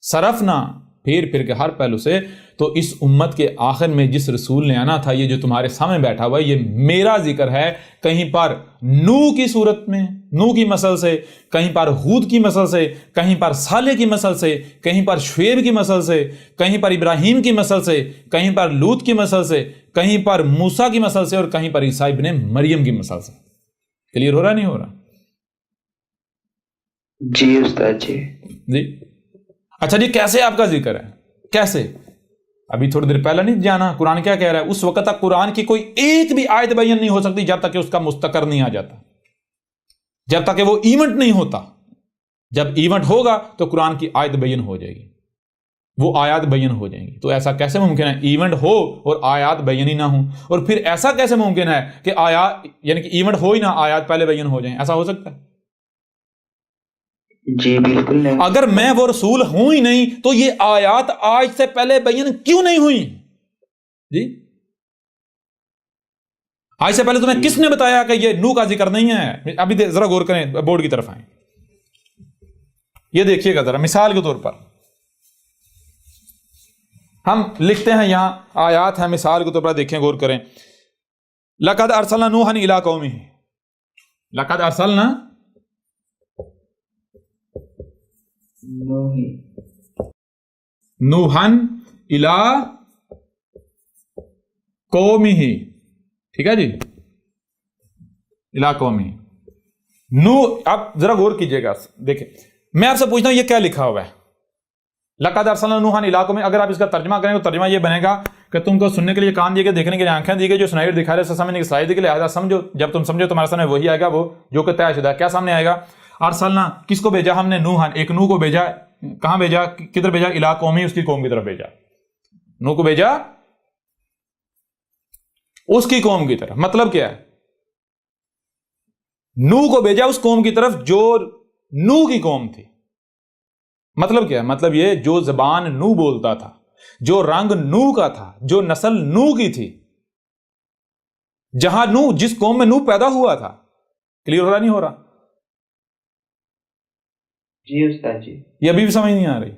S1: صرفنا، پھر کے ہر پہلو سے۔ تو اس امت کے آخر میں جس رسول نے آنا تھا، یہ جو تمہارے سامنے بیٹھا ہوا ہے، یہ میرا ذکر ہے، کہیں پر نوح کی صورت میں، نوح کی مثل سے، کہیں پر ہود کی مثل سے، کہیں پر صالح کی مثل سے، کہیں پر شعیب کی مثل سے، کہیں پر ابراہیم کی مثل سے، کہیں پر لوط کی مثل سے، کہیں پر موسیٰ کی مثل سے، اور کہیں پر عیسیٰ ابن مریم کی مثل سے۔ کلیئر ہو رہا نہیں ہو رہا؟
S2: جی استاد جی۔
S1: جی اچھا جی، کیسے آپ کا ذکر ہے؟ کیسے؟ ابھی تھوڑی دیر پہلے نہیں جانا قرآن کیا کہہ رہا ہے؟ اس وقت تک قرآن کی کوئی ایک بھی آیت بیان نہیں ہو سکتی جب تک کہ اس کا مستقر نہیں آ جاتا، جب تک کہ وہ ایونٹ نہیں ہوتا۔ جب ایونٹ ہوگا تو قرآن کی آیت بیان ہو جائے گی، وہ آیات بیان ہو جائیں گی۔ تو ایسا کیسے ممکن ہے ایونٹ ہو اور آیات بیان ہی نہ ہوں؟ اور پھر ایسا کیسے ممکن ہے کہ آیات، یعنی کہ ایونٹ ہو ہی نہ، آیات پہلے بیان ہو جائیں؟ ایسا ہو سکتا ہے؟
S2: جی بالکل نہیں۔
S1: اگر میں وہ رسول ہوں ہی نہیں تو یہ آیات آج سے پہلے بیان کیوں نہیں ہوئی؟ جی آج سے پہلے تمہیں کس نے بتایا کہ یہ نوح کا ذکر نہیں ہے؟ ابھی ذرا غور کریں، بورڈ کی طرف آئیں، یہ دیکھیے گا ذرا مثال کے طور پر ہم لکھتے ہیں، یہاں آیات ہیں، مثال کے طور پر دیکھیں، غور کریں۔ لَقَدْ أَرْسَلْنَا نُوحًا إِلَىٰ قَوْمِهِ، لَقَدْ أَرْسَلْنَا نوحًا إِلَىٰ قَوْمِهِ، ٹھیک ہے جی، إِلَىٰ قَوْمِهِ۔ نوح، اب ذرا غور کیجئے گا، دیکھیں میں آپ سے پوچھتا ہوں یہ کیا لکھا ہوا ہے؟ لَقَدْ أَرْسَلْنَا نُوحًا إِلَىٰ قَوْمِهِ، اگر آپ اس کا ترجمہ کریں تو ترجمہ یہ بنے گا کہ تم کو سننے کے لیے کان دیے گئے، دیکھنے کے لیے آنکھیں دی گئی، جو سنائی دکھا رہے سے سمجھنے کی صلاحیت کے لیے، لہٰذا سمجھو، جب تم سمجھو تمہارے سامنے وہی آئے گا، وہ جو کہ طے شدہ ہے۔ کیا سامنے آئے گا؟ ارسلنا، کس کو بھیجا ہم نے؟ نوحًا، ایک نوح کو بھیجا۔ کہاں بھیجا؟ کدھر بھیجا؟ الی قومی، اس کی قوم کی طرف بھیجا۔ نوح کو بھیجا اس کی قوم کی طرف۔ مطلب کیا ہے؟ نوح کو بھیجا اس قوم کی طرف جو نوح کی قوم تھی۔ مطلب کیا ہے؟ مطلب یہ جو زبان نوح بولتا تھا، جو رنگ نوح کا تھا، جو نسل نوح کی تھی، جہاں نوح، جس قوم میں نوح پیدا ہوا تھا۔ کلیئر ہو رہا نہیں ہو رہا؟
S2: جی استاد جی۔
S1: یہ ابھی بھی سمجھ نہیں آ رہی؟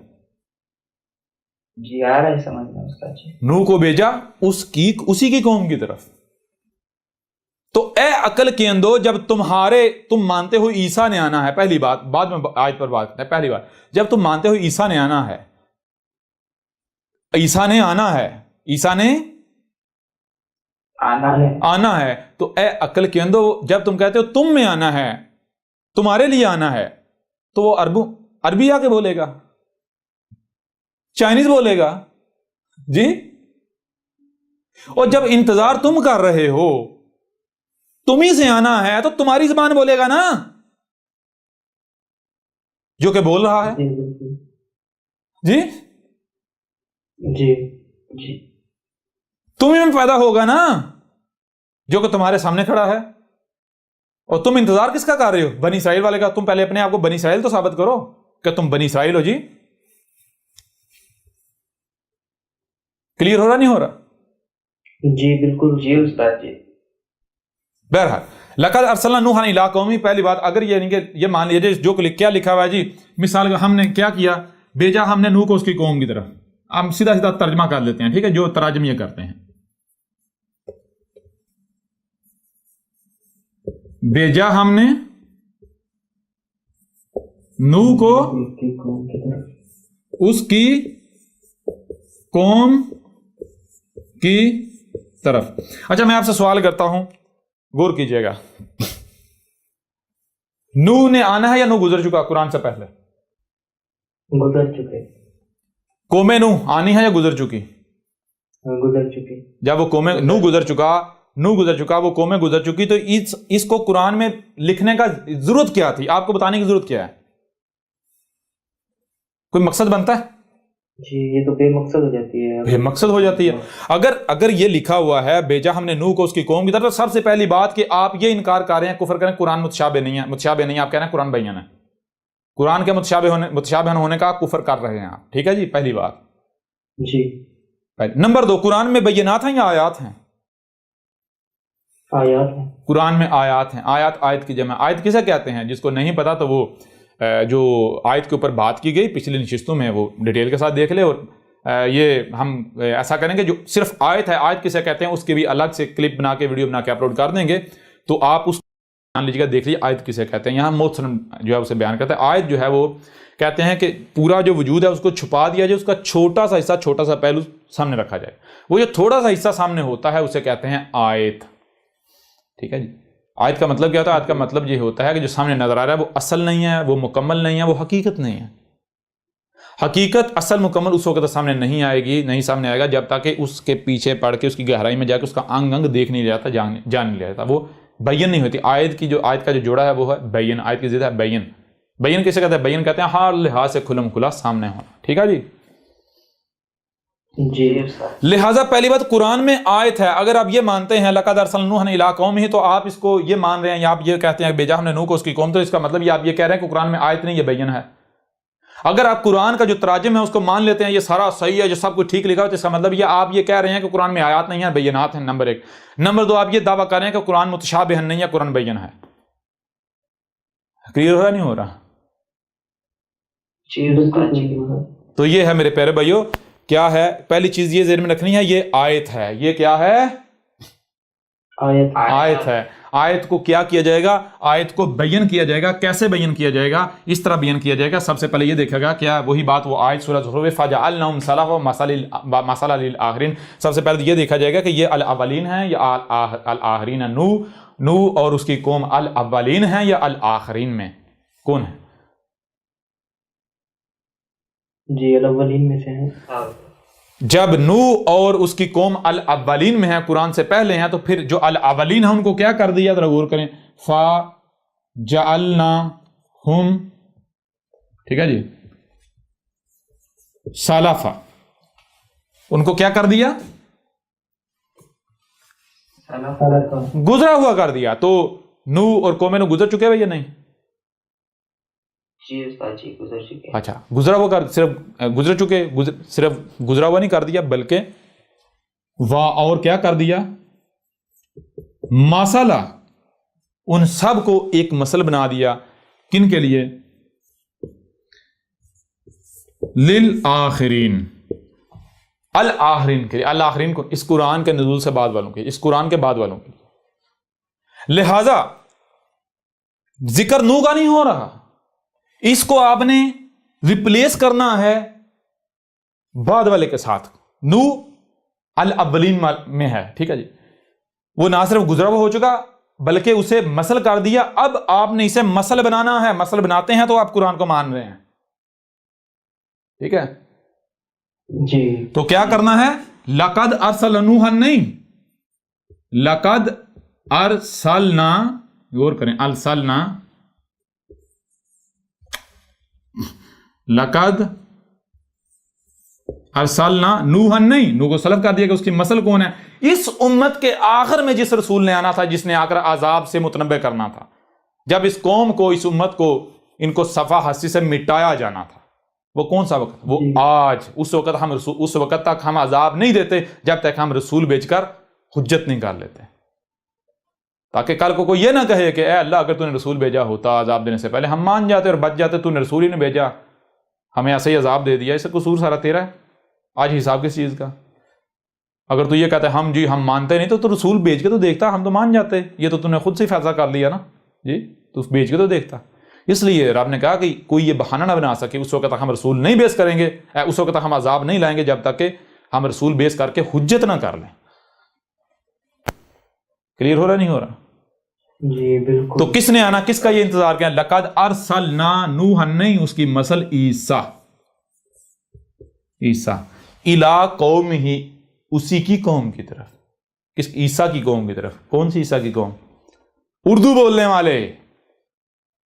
S2: جی آ رہا ہے سمجھ میں استاد جی۔
S1: نوح کو بھیجا اسی کی قوم کی طرف۔ تو اے عقل کے اندو، جب تم مانتے ہو عیسیٰ نے آنا ہے، پہلی بات، بعد میں آیت پر بات کرتے ہیں، پہلی بات جب تم مانتے ہو عیسیٰ نے آنا ہے، عیسیٰ نے آنا ہے، عیسیٰ نے آنا ہے، تو اے عقل کے اندو، جب تم کہتے ہو تم میں آنا ہے، تمہارے لیے آنا ہے، تو وہ عربی آ کے بولے گا، چائنیز بولے گا جی؟ اور جب انتظار تم کر رہے ہو، تمہیں سے آنا ہے، تو تمہاری زبان بولے گا نا، جو کہ بول رہا ہے جی؟
S2: جی جی
S1: تمہیں میں پیدا ہوگا نا، جو کہ تمہارے سامنے کھڑا ہے۔ اور تم انتظار کس کا کر رہے ہو؟ بنی اسرائیل والے کا۔ تم پہلے اپنے آپ کو بنی اسرائیل تو ثابت کرو کہ تم بنی اسرائیل ہو جی۔ کلیئر ہو رہا نہیں ہو رہا؟
S2: جی بالکل جی استاد جی۔
S1: بہرحال لقد ارسلنا نوحا الی قومی، پہلی بات اگر یہ مان لیجیے جو کیا لکھا ہوا ہے جی، مثال کا ہم نے کیا کیا، بھیجا ہم نے نوح کو اس کی قوم کی طرف۔ ہم سیدھا سیدھا ترجمہ کر لیتے ہیں، ٹھیک ہے، جو تراجم یہ کرتے ہیں۔ بھیجا ہم نے نوح کو اس کی قوم کی طرف۔ اچھا میں آپ سے سوال کرتا ہوں، غور کیجئے گا، نوح نے آنا ہے یا نوح گزر چکا قرآن سے پہلے؟
S2: گزر چکے۔
S1: قوم نوح آنی ہے یا گزر چکی؟
S2: گزر چکی۔
S1: جب وہ قوم نوح گزر چکا، وہ قومیں گزر چکی، تو اس کو قرآن میں لکھنے کا ضرورت کیا تھی؟ آپ کو بتانے کی ضرورت کیا ہے؟ کوئی مقصد بنتا ہے؟
S2: جی یہ تو بے مقصد ہو جاتی ہے.
S1: بے مقصد ہو جاتی ہے. اگر یہ لکھا ہوا ہے بھیجا ہم نے نوح کو اس کی قوم کی طرف، سب سے پہلی بات کہ آپ یہ انکار کر رہے ہیں، کفر کریں قرآن متشابہ نہیں ہے. متشابہ نہیں، آپ کہہ رہے ہیں قرآن بیان ہے. قرآن کے متشابہ ہونے کا کفر کر رہے ہیں آپ. ٹھیک ہے جی، پہلی بات.
S2: جی.
S1: نمبر 2، قرآن میں بینات ہیں یا آیات ہیں؟
S2: آیات ہیں.
S1: قرآن میں آیات ہیں. آیت کی جمع. آیت کسے کہتے ہیں؟ جس کو نہیں پتا تو وہ جو آیت کے اوپر بات کی گئی پچھلی نشستوں میں وہ ڈیٹیل کے ساتھ دیکھ لے. اور یہ ہم ایسا کریں گے جو صرف آیت ہے، آیت کسے کہتے ہیں اس کی بھی الگ سے کلپ بنا کے ویڈیو بنا کے اپلوڈ کر دیں گے، تو آپ اس جان لیجیے گا، دیکھ لیجیے آیت کسے کہتے ہیں. یہاں محسن جو ہے اسے بیان کرتا ہے. آیت جو ہے وہ کہتے ہیں کہ پورا جو وجود ہے اس کو چھپا دیا جائے، اس کا چھوٹا سا حصہ، چھوٹا سا پہلو سامنے رکھا جائے. وہ جو تھوڑا سا حصہ سامنے ہوتا ہے اسے کہتے ہیں آیت. ٹھیک ہے جی. آیت کا مطلب کیا ہوتا ہے؟ آیت کا مطلب یہ ہوتا ہے کہ جو سامنے نظر آ رہا ہے وہ اصل نہیں ہے، وہ مکمل نہیں ہے، وہ حقیقت نہیں ہے. حقیقت اصل مکمل اس وقت سامنے نہیں آئے گی، نہیں سامنے آئے گا جب تک کہ اس کے پیچھے پڑھ کے اس کی گہرائی میں جا کے اس کا انگ انگ دیکھ نہیں جاتا، جان نہیں جاتا، وہ بین نہیں ہوتی. آیت کا جو جوڑا ہے وہ ہے بین. آیت کی ضد ہے بین. بین کسے کہتے ہیں؟ بین کہتے ہیں ہر لحاظ سے کھلم کھلا سامنے ہونا. ٹھیک ہے جی.
S2: جی.
S1: لہٰذا پہلی بات قرآن میں آیت ہے. اگر آپ یہ مانتے ہیں لقد ارسلنا نوحا الی قومہ، تو آپ اس کو یہ مان رہے ہیں یا آپ یہ کہتے ہیں بھیجا ہم نے نوح کو اس کی قوم، تو اس کا مطلب یہ آپ یہ کہہ رہے ہیں کہ قرآن میں آیت نہیں، یہ بین ہے. اگر آپ قرآن کا جو تراجم ہے اس کو مان لیتے ہیں یہ سارا صحیح ہے، جو سب کچھ ٹھیک لکھا ہو، تو اس کا مطلب یہ آپ یہ کہہ رہے ہیں کہ قرآن میں آیات نہیں ہیں، بینات ہیں. نمبر 1. نمبر 2، آپ یہ دعویٰ کر رہے ہیں کہ قرآن متشابہ نہیں ہے، قرآن بین ہے. کلیئر ہو رہا نہیں ہو رہا؟ تو یہ ہے میرے پیارے بھائیو، کیا ہے؟ پہلی چیز یہ ذہن میں رکھنی ہے، یہ آیت ہے. یہ کیا ہے؟ آیت ہے. آیت کو کیا کیا جائے گا؟ آیت کو بیان کیا جائے گا. کیسے بیان کیا جائے گا؟ اس طرح بیان کیا جائے گا. سب سے پہلے یہ دیکھا گا کیا وہی بات، وہ آیت سورہ زخرف فجعلناہم سلفا مثلا للآخرین. سب سے پہلے یہ دیکھا جائے گا کہ یہ الاولین ہیں یا الآخرین. نوح اور اس کی قوم الاولین ہیں یا الآخرین میں کون ہے؟
S2: جی الاولین میں سے ہیں.
S1: جب نوح اور اس کی قوم الاولین میں ہیں، قرآن سے پہلے ہیں، تو پھر جو الاولین ہیں ان کو کیا کر دیا؟ ذرا غور کریں. فجعلناہم، ٹھیک ہے جی، سلفا، ان کو کیا کر دیا؟ گزرا ہوا کر دیا. تو نوح اور قوم نوح گزر چکے ہوئے یا نہیں؟
S2: جی استاد جی گزر چکے.
S1: اچھا، گزرا ہوا کر، صرف گزر چکے، صرف گزرا ہوا نہیں کر دیا بلکہ اور کیا کر دیا؟ مسئلہ، ان سب کو ایک مسئلہ بنا دیا. کن کے لیے؟ للآخرین، الآخرین کے لیے. الآخرین کو اس قرآن کے نزول سے بعد والوں کے، اس قرآن کے بعد والوں کے. لہذا ذکر نوح کا نہیں ہو رہا، اس کو آپ نے ریپلیس کرنا ہے بعد والے کے ساتھ. نوح الاولین میں ہے. ٹھیک ہے جی. وہ نہ صرف گزرا ہوا ہو چکا بلکہ اسے مسل کر دیا. اب آپ نے اسے مسل بنانا ہے. مسل بناتے ہیں تو آپ قرآن کو مان رہے ہیں. ٹھیک ہے
S2: جی.
S1: تو کیا کرنا ہے؟ لقد ارسلنا نوحا نہیں، لقد ارسلنا، غور کریں، ارسلنا، لقد ارسلنا نوحا نہیں، نوح کو سلف کر دیا کہ اس کی مسل کون ہے؟ اس امت کے آخر میں جس رسول نے آنا تھا، جس نے آ کر عذاب سے متنبع کرنا تھا، جب اس قوم کو، اس امت کو، ان کو صفحہ ہستی سے مٹایا جانا تھا، وہ کون سا وقت؟ وہ آج. اس وقت تک ہم عذاب نہیں دیتے جب تک ہم رسول بھیج کر حجت نہیں کر لیتے، تاکہ کل کو کوئی یہ نہ کہے کہ اے اللہ اگر تو نے رسول بھیجا ہوتا عذاب دینے سے پہلے ہم مان جاتے اور بچ جاتے، تو نے رسول ہی نہیں بھیجا، ہمیں ایسے ہی عذاب دے دیا. اس سے قصور سارا تیرا ہے. آج حساب کس چیز کا؟ اگر تو یہ کہتا ہے ہم مانتے نہیں، تو رسول بھیج کے تو دیکھتا، ہم تو مان جاتے. یہ تو نے خود سے فیصلہ کر لیا نا جی، تو بھیج کے تو دیکھتا. اس لیے رب نے کہا کہ کوئی یہ بہانہ نہ بنا سکے. اس وقت تک ہم رسول نہیں بیس کریں گے، اس وقت تک ہم عذاب نہیں لائیں گے جب تک کہ ہم رسول بیس کر کے حجت نہ کر لیں. کلیئر ہو رہا نہیں ہو رہا؟
S2: جی بالکل. تو
S1: کس نے آنا، کس کا یہ انتظار کیا؟ لقد ارسلنا نوحا نہیں، اس کی مثل عیسیٰ الی قوم ہی، اسی کی قوم کی طرف. کس؟ عیسیٰ کی قوم کی طرف. کون سی عیسیٰ کی قوم؟ اردو بولنے والے،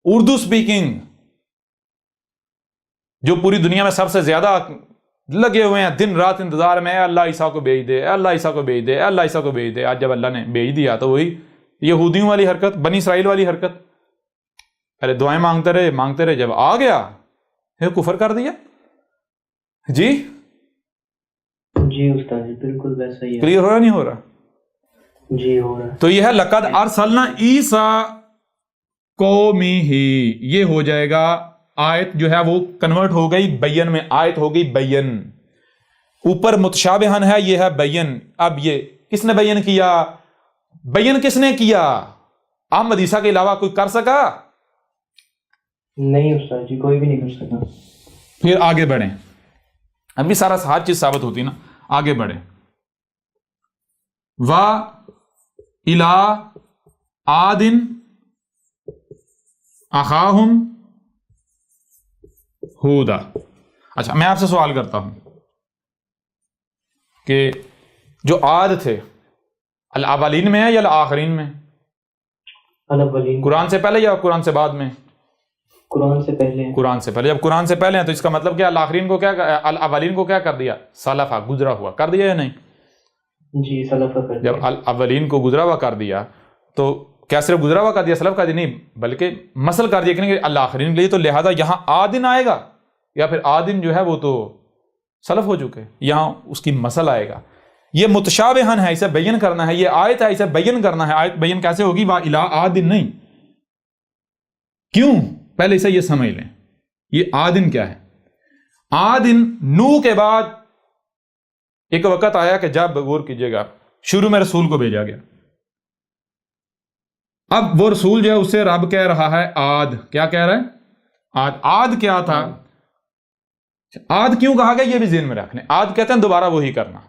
S1: اردو سپیکنگ، جو پوری دنیا میں سب سے زیادہ لگے ہوئے ہیں دن رات انتظار میں، اے اللہ عیسیٰ کو بھیج دے، اے اللہ عیسیٰ کو بھیج دے، اے اللہ عیسیٰ کو بھیج دے۔ آج جب اللہ نے بھیج دیا تو وہی یہودیوں والی حرکت، بنی اسرائیل والی حرکت، پہلے دعائیں مانگتے رہے، جب آ گیا پھر کفر کر دیا۔ جی
S2: جی استاد جی بالکل ویسا ہی ہے۔
S1: کلیئر ہو رہا نہیں ہو رہا؟
S2: جی ہو رہا ہے۔
S1: تو یہ ہے لقد ارسلنا عیسیٰ قومی ہی، یہ ہو جائے گا آیت جو ہے وہ کنورٹ ہو گئی بین میں، آیت ہو گئی بین، اوپر متشابہن ہے، یہ ہے بین۔ اب یہ کس نے بیان کیا؟ بیان کس نے کیا؟ احمد عیسیٰ کے علاوہ کوئی کر سکا؟
S2: نہیں استاد جی کوئی بھی نہیں کر سکا۔
S1: پھر آگے بڑھیں، ابھی سارا ہر چیز ثابت ہوتی نا، آگے بڑھیں۔ وا الا عادن اخاہم ہودا۔ اچھا میں آپ سے سوال کرتا ہوں کہ جو عاد تھے الاولین میں ہے یا الاخرین میں؟
S2: الاولین۔
S1: قرآن سے پہلے یا قرآن سے بعد میں؟
S2: قرآن سے پہلے۔
S1: قرآن سے پہلے۔ جب قرآن سے پہلے ہیں تو اس کا مطلب کیا الاخرین کو کیا، الاولین کو کیا کر دیا؟ سلفا، گزرا ہوا کر دیا یا نہیں؟
S2: جی سلف کر دیا۔
S1: جب الاولین کو گزرا ہوا کر دیا تو کیا صرف گزرا ہوا کر دیا، سلف کر دیا؟ نہیں، بلکہ مسل کر دیا کہ الاخرین کے لیے، تو لہذا یہاں آدن آئے گا یا پھر آدن جو ہے وہ تو سلف ہو چکے، یہاں اس کی مسل آئے گا۔ یہ متشابہن ہے، اسے بیان کرنا ہے، یہ آیت ہے، اسے بیان کرنا ہے۔ آیت بیان کیسے ہوگی؟ وا الا عادن نہیں، کیوں؟ پہلے اسے یہ سمجھ لیں، یہ آدن کیا ہے؟ آدن نوح کے بعد ایک وقت آیا کہ جب، غور کیجئے گا، شروع میں رسول کو بھیجا گیا، اب وہ رسول جو ہے اسے رب کہہ رہا ہے عاد۔ کیا کہہ رہا ہے؟ عاد۔ عاد کیا تھا؟ عاد کیوں کہا گیا یہ بھی ذہن میں رکھ لیں۔ عاد کہتے ہیں دوبارہ وہی کرنا۔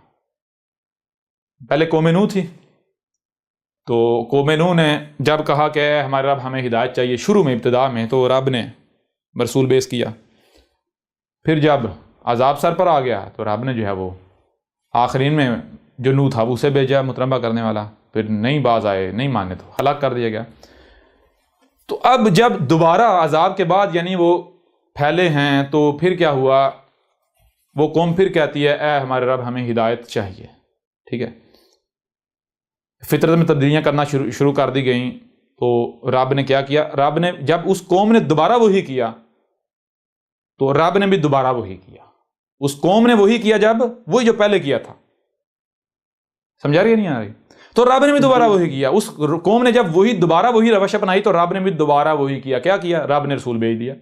S1: پہلے قوم نوح تھی، تو قوم نوح نے جب کہا کہ اے ہمارے رب ہمیں ہدایت چاہیے، شروع میں ابتدا میں، تو رب نے رسول بیس کیا۔ پھر جب عذاب سر پر آ گیا تو رب نے جو ہے وہ آخرین میں جو نوح تھا اسے بھیجا متنبہ کرنے والا، پھر نہیں باز آئے، نہیں مانے تو ہلاک کر دیا گیا۔ تو اب جب دوبارہ عذاب کے بعد یعنی وہ پھیلے ہیں تو پھر کیا ہوا؟ وہ قوم پھر کہتی ہے اے ہمارے رب ہمیں ہدایت چاہیے، ٹھیک ہے، فطرت میں تبدیلیاں کرنا شروع کر دی گئیں۔ تو رب نے کیا کیا؟ رب نے جب اس قوم نے دوبارہ وہی کیا تو رب نے بھی دوبارہ وہی کیا۔ اس قوم نے وہی کیا جب وہی جو پہلے کیا تھا، سمجھا رہی ہے نہیں آ رہی؟ تو رب نے بھی دوبارہ وہی کیا۔ اس قوم نے جب وہی دوبارہ وہی روش اپنائی تو رب نے بھی دوبارہ وہی کیا۔ کیا کیا؟ رب نے رسول بھیج دیا۔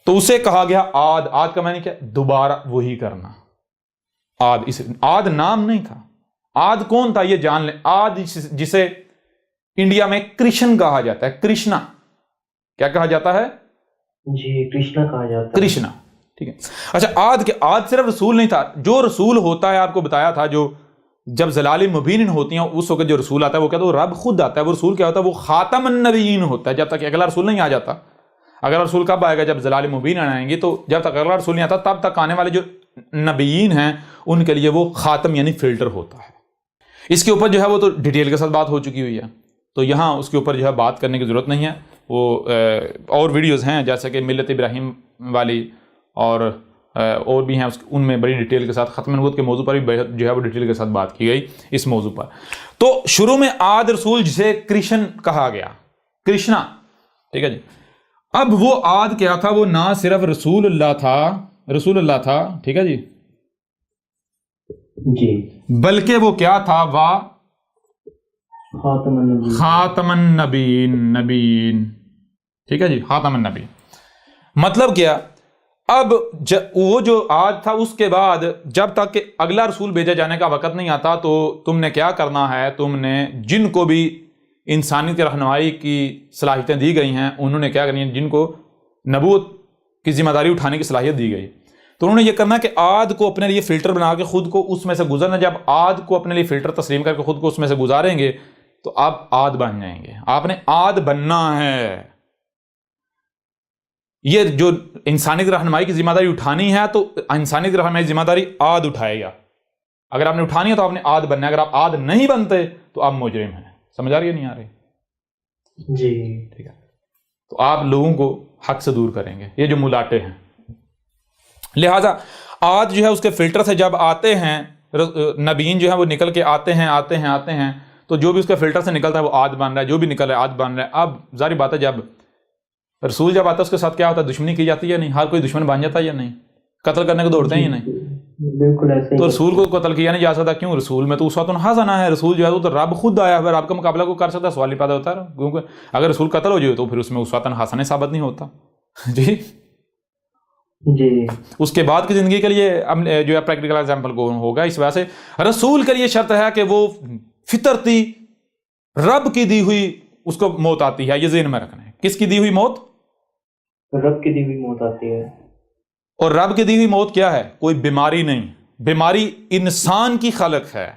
S1: تو اسے کہا گیا عاد۔ عاد کا معنی کیا؟ دوبارہ وہی کرنا۔ عاد نام نہیں تھا۔ عاد کون تھا یہ جان لیں۔ عاد جسے انڈیا میں کرشن کہا جاتا ہے، کرشنا، کیا کہا جاتا ہے؟
S2: جی کرشنا کہا جاتا ہے۔
S1: کرشنا، ٹھیک ہے۔ اچھا عاد کے، عاد صرف رسول نہیں تھا، جو رسول ہوتا ہے آپ کو بتایا تھا، جو جب ضلال مبین ہوتی ہیں اس وقت جو رسول آتا ہے وہ کہتا ہے وہ رب خود آتا ہے۔ وہ رسول کیا ہوتا ہے؟ وہ خاتم النبیین ہوتا ہے، جب تک اگلا رسول نہیں آ جاتا۔ اگلا رسول کب آئے گا؟ جب ضلال مبین آئیں گے، تو جب تک اگلا رسول نہیں آتا تب تک آنے والے جو نبیین ہیں ان کے لیے وہ خاتم یعنی فلٹر ہوتا ہے۔ اس کے اوپر جو ہے وہ تو ڈیٹیل کے ساتھ بات ہو چکی ہوئی ہے، تو یہاں اس کے اوپر جو ہے بات کرنے کی ضرورت نہیں ہے۔ وہ اور ویڈیوز ہیں جیسے کہ ملت ابراہیم والی اور بھی ہیں، ان میں بڑی ڈیٹیل کے ساتھ ختم نبوت کے موضوع پر بھی جو ہے وہ ڈیٹیل کے ساتھ بات کی گئی اس موضوع پر۔ تو شروع میں عاد رسول جسے کرشن کہا گیا، کرشنا، ٹھیک ہے جی۔ اب وہ عاد کیا تھا؟ وہ نہ صرف رسول اللہ تھا، ٹھیک ہے جی،
S2: جی،
S1: بلکہ وہ کیا تھا؟ خاتم النبیین، ٹھیک ہے جی، خاتم النبیین۔ مطلب کیا؟ اب وہ جو عاد تھا اس کے بعد جب تک کہ اگلا رسول بھیجا جانے کا وقت نہیں آتا تو تم نے کیا کرنا ہے؟ تم نے جن کو بھی انسانیت رہنمائی کی صلاحیتیں دی گئی ہیں انہوں نے کیا کرنی ہے؟ جن کو نبوت کی ذمہ داری اٹھانے کی صلاحیت دی گئی تو انہوں نے یہ کرنا کہ عاد کو اپنے لیے فلٹر بنا کے خود کو اس میں سے گزرنا۔ جب عاد کو اپنے لیے فلٹر تسلیم کر کے خود کو اس میں سے گزاریں گے تو آپ عاد بن جائیں گے۔ آپ نے عاد بننا ہے۔ یہ جو انسانیت رہنمائی کی ذمہ داری اٹھانی ہے تو انسانیت رہنمائی کی ذمہ داری عاد اٹھائے گا۔ اگر آپ نے اٹھانی ہے تو آپ نے عاد بننا ہے، اگر آپ عاد نہیں بنتے تو آپ مجرم ہیں۔ سمجھ آ رہی ہے نہیں آ رہی؟
S2: جی
S1: ٹھیک ہے۔ تو آپ لوگوں کو حق سے دور کریں گے، یہ جو ملاٹے ہیں لہٰذا آج جو ہے اس کے فلٹر سے جب آتے ہیں نبیین جو ہے وہ نکل کے آتے ہیں تو جو بھی اس کے فلٹر سے نکلتا ہے وہ آج بن رہا ہے، جو بھی نکل رہا ہے آج بن رہا ہے. اب ظاہر بات ہے جب رسول جب آتا ہے اس کے ساتھ کیا ہوتا ہے؟ دشمنی کی جاتی ہے یا نہیں؟ ہر کوئی دشمن بن جاتا ہے یا نہیں؟ قتل کرنے کو دوڑتے ہیں یا نہیں؟
S2: بالکل ایسے ہی.
S1: تو رسول کو قتل کیا نہیں جا سکتا. کیوں؟ رسول میں تو اسوۃ حسنہ ہے. رسول جو ہے وہ تو رب خود آیا ہے، رب کا مقابلہ کو کر سکتا ہے؟ سوال ہی پیدا ہوتا ہے. کیونکہ اگر رسول قتل ہو جائے تو پھر اس میں اسوۃ حسنہ ثابت نہیں ہوتا. جی
S2: جی
S1: اس کے بعد کی زندگی کے لیے جو ہے پریکٹیکل ایگزامپل کو ہوگا. اس وجہ سے رسول کے لیے شرط ہے کہ وہ فطرتی رب کی دی ہوئی اس کو موت آتی ہے. یہ ذہن میں رکھنا ہے. کس کی دی ہوئی موت؟
S2: رب کی دی ہوئی موت آتی ہے.
S1: اور رب کی دی ہوئی موت کیا ہے؟ کوئی بیماری نہیں. بیماری انسان کی خلق ہے.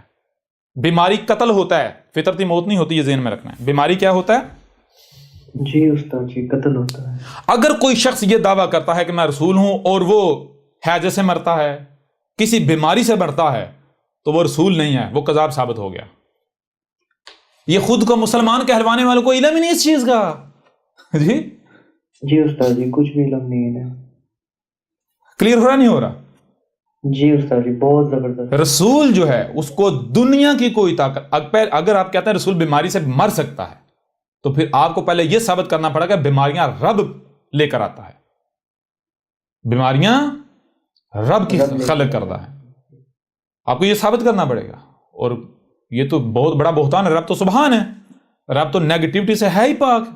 S1: بیماری قتل ہوتا ہے، فطرتی موت نہیں ہوتی. یہ ذہن میں رکھنا ہے. بیماری کیا ہوتا ہے؟
S2: جی استاد جی قتل ہوتا ہے.
S1: اگر کوئی شخص یہ دعویٰ کرتا ہے کہ میں رسول ہوں اور وہ ہیجے سے مرتا ہے، کسی بیماری سے مرتا ہے، تو وہ رسول نہیں ہے، وہ کذاب ثابت ہو گیا. یہ خود کو مسلمان کہلوانے والوں کو علم ہی نہیں اس چیز کا. جی
S2: جی استاد جی کچھ بھی علم نہیں ہے.
S1: کلیئر ہو رہا نہیں ہو رہا؟
S2: جی استاد جی بہت زبردست.
S1: رسول جو ہے اس کو دنیا کی کوئی طاقت، اگر آپ کہتے ہیں رسول بیماری سے مر سکتا ہے تو پھر آپ کو پہلے یہ ثابت کرنا پڑا کہ بیماریاں رب لے کر آتا ہے. بیماریاں رب کی خلق کردہ ہے. آپ کو یہ ثابت کرنا پڑے گا. اور یہ تو بہت بڑا بہتان ہے. رب تو سبحان ہے، رب تو نیگیٹیوٹی سے ہے ہی پاک.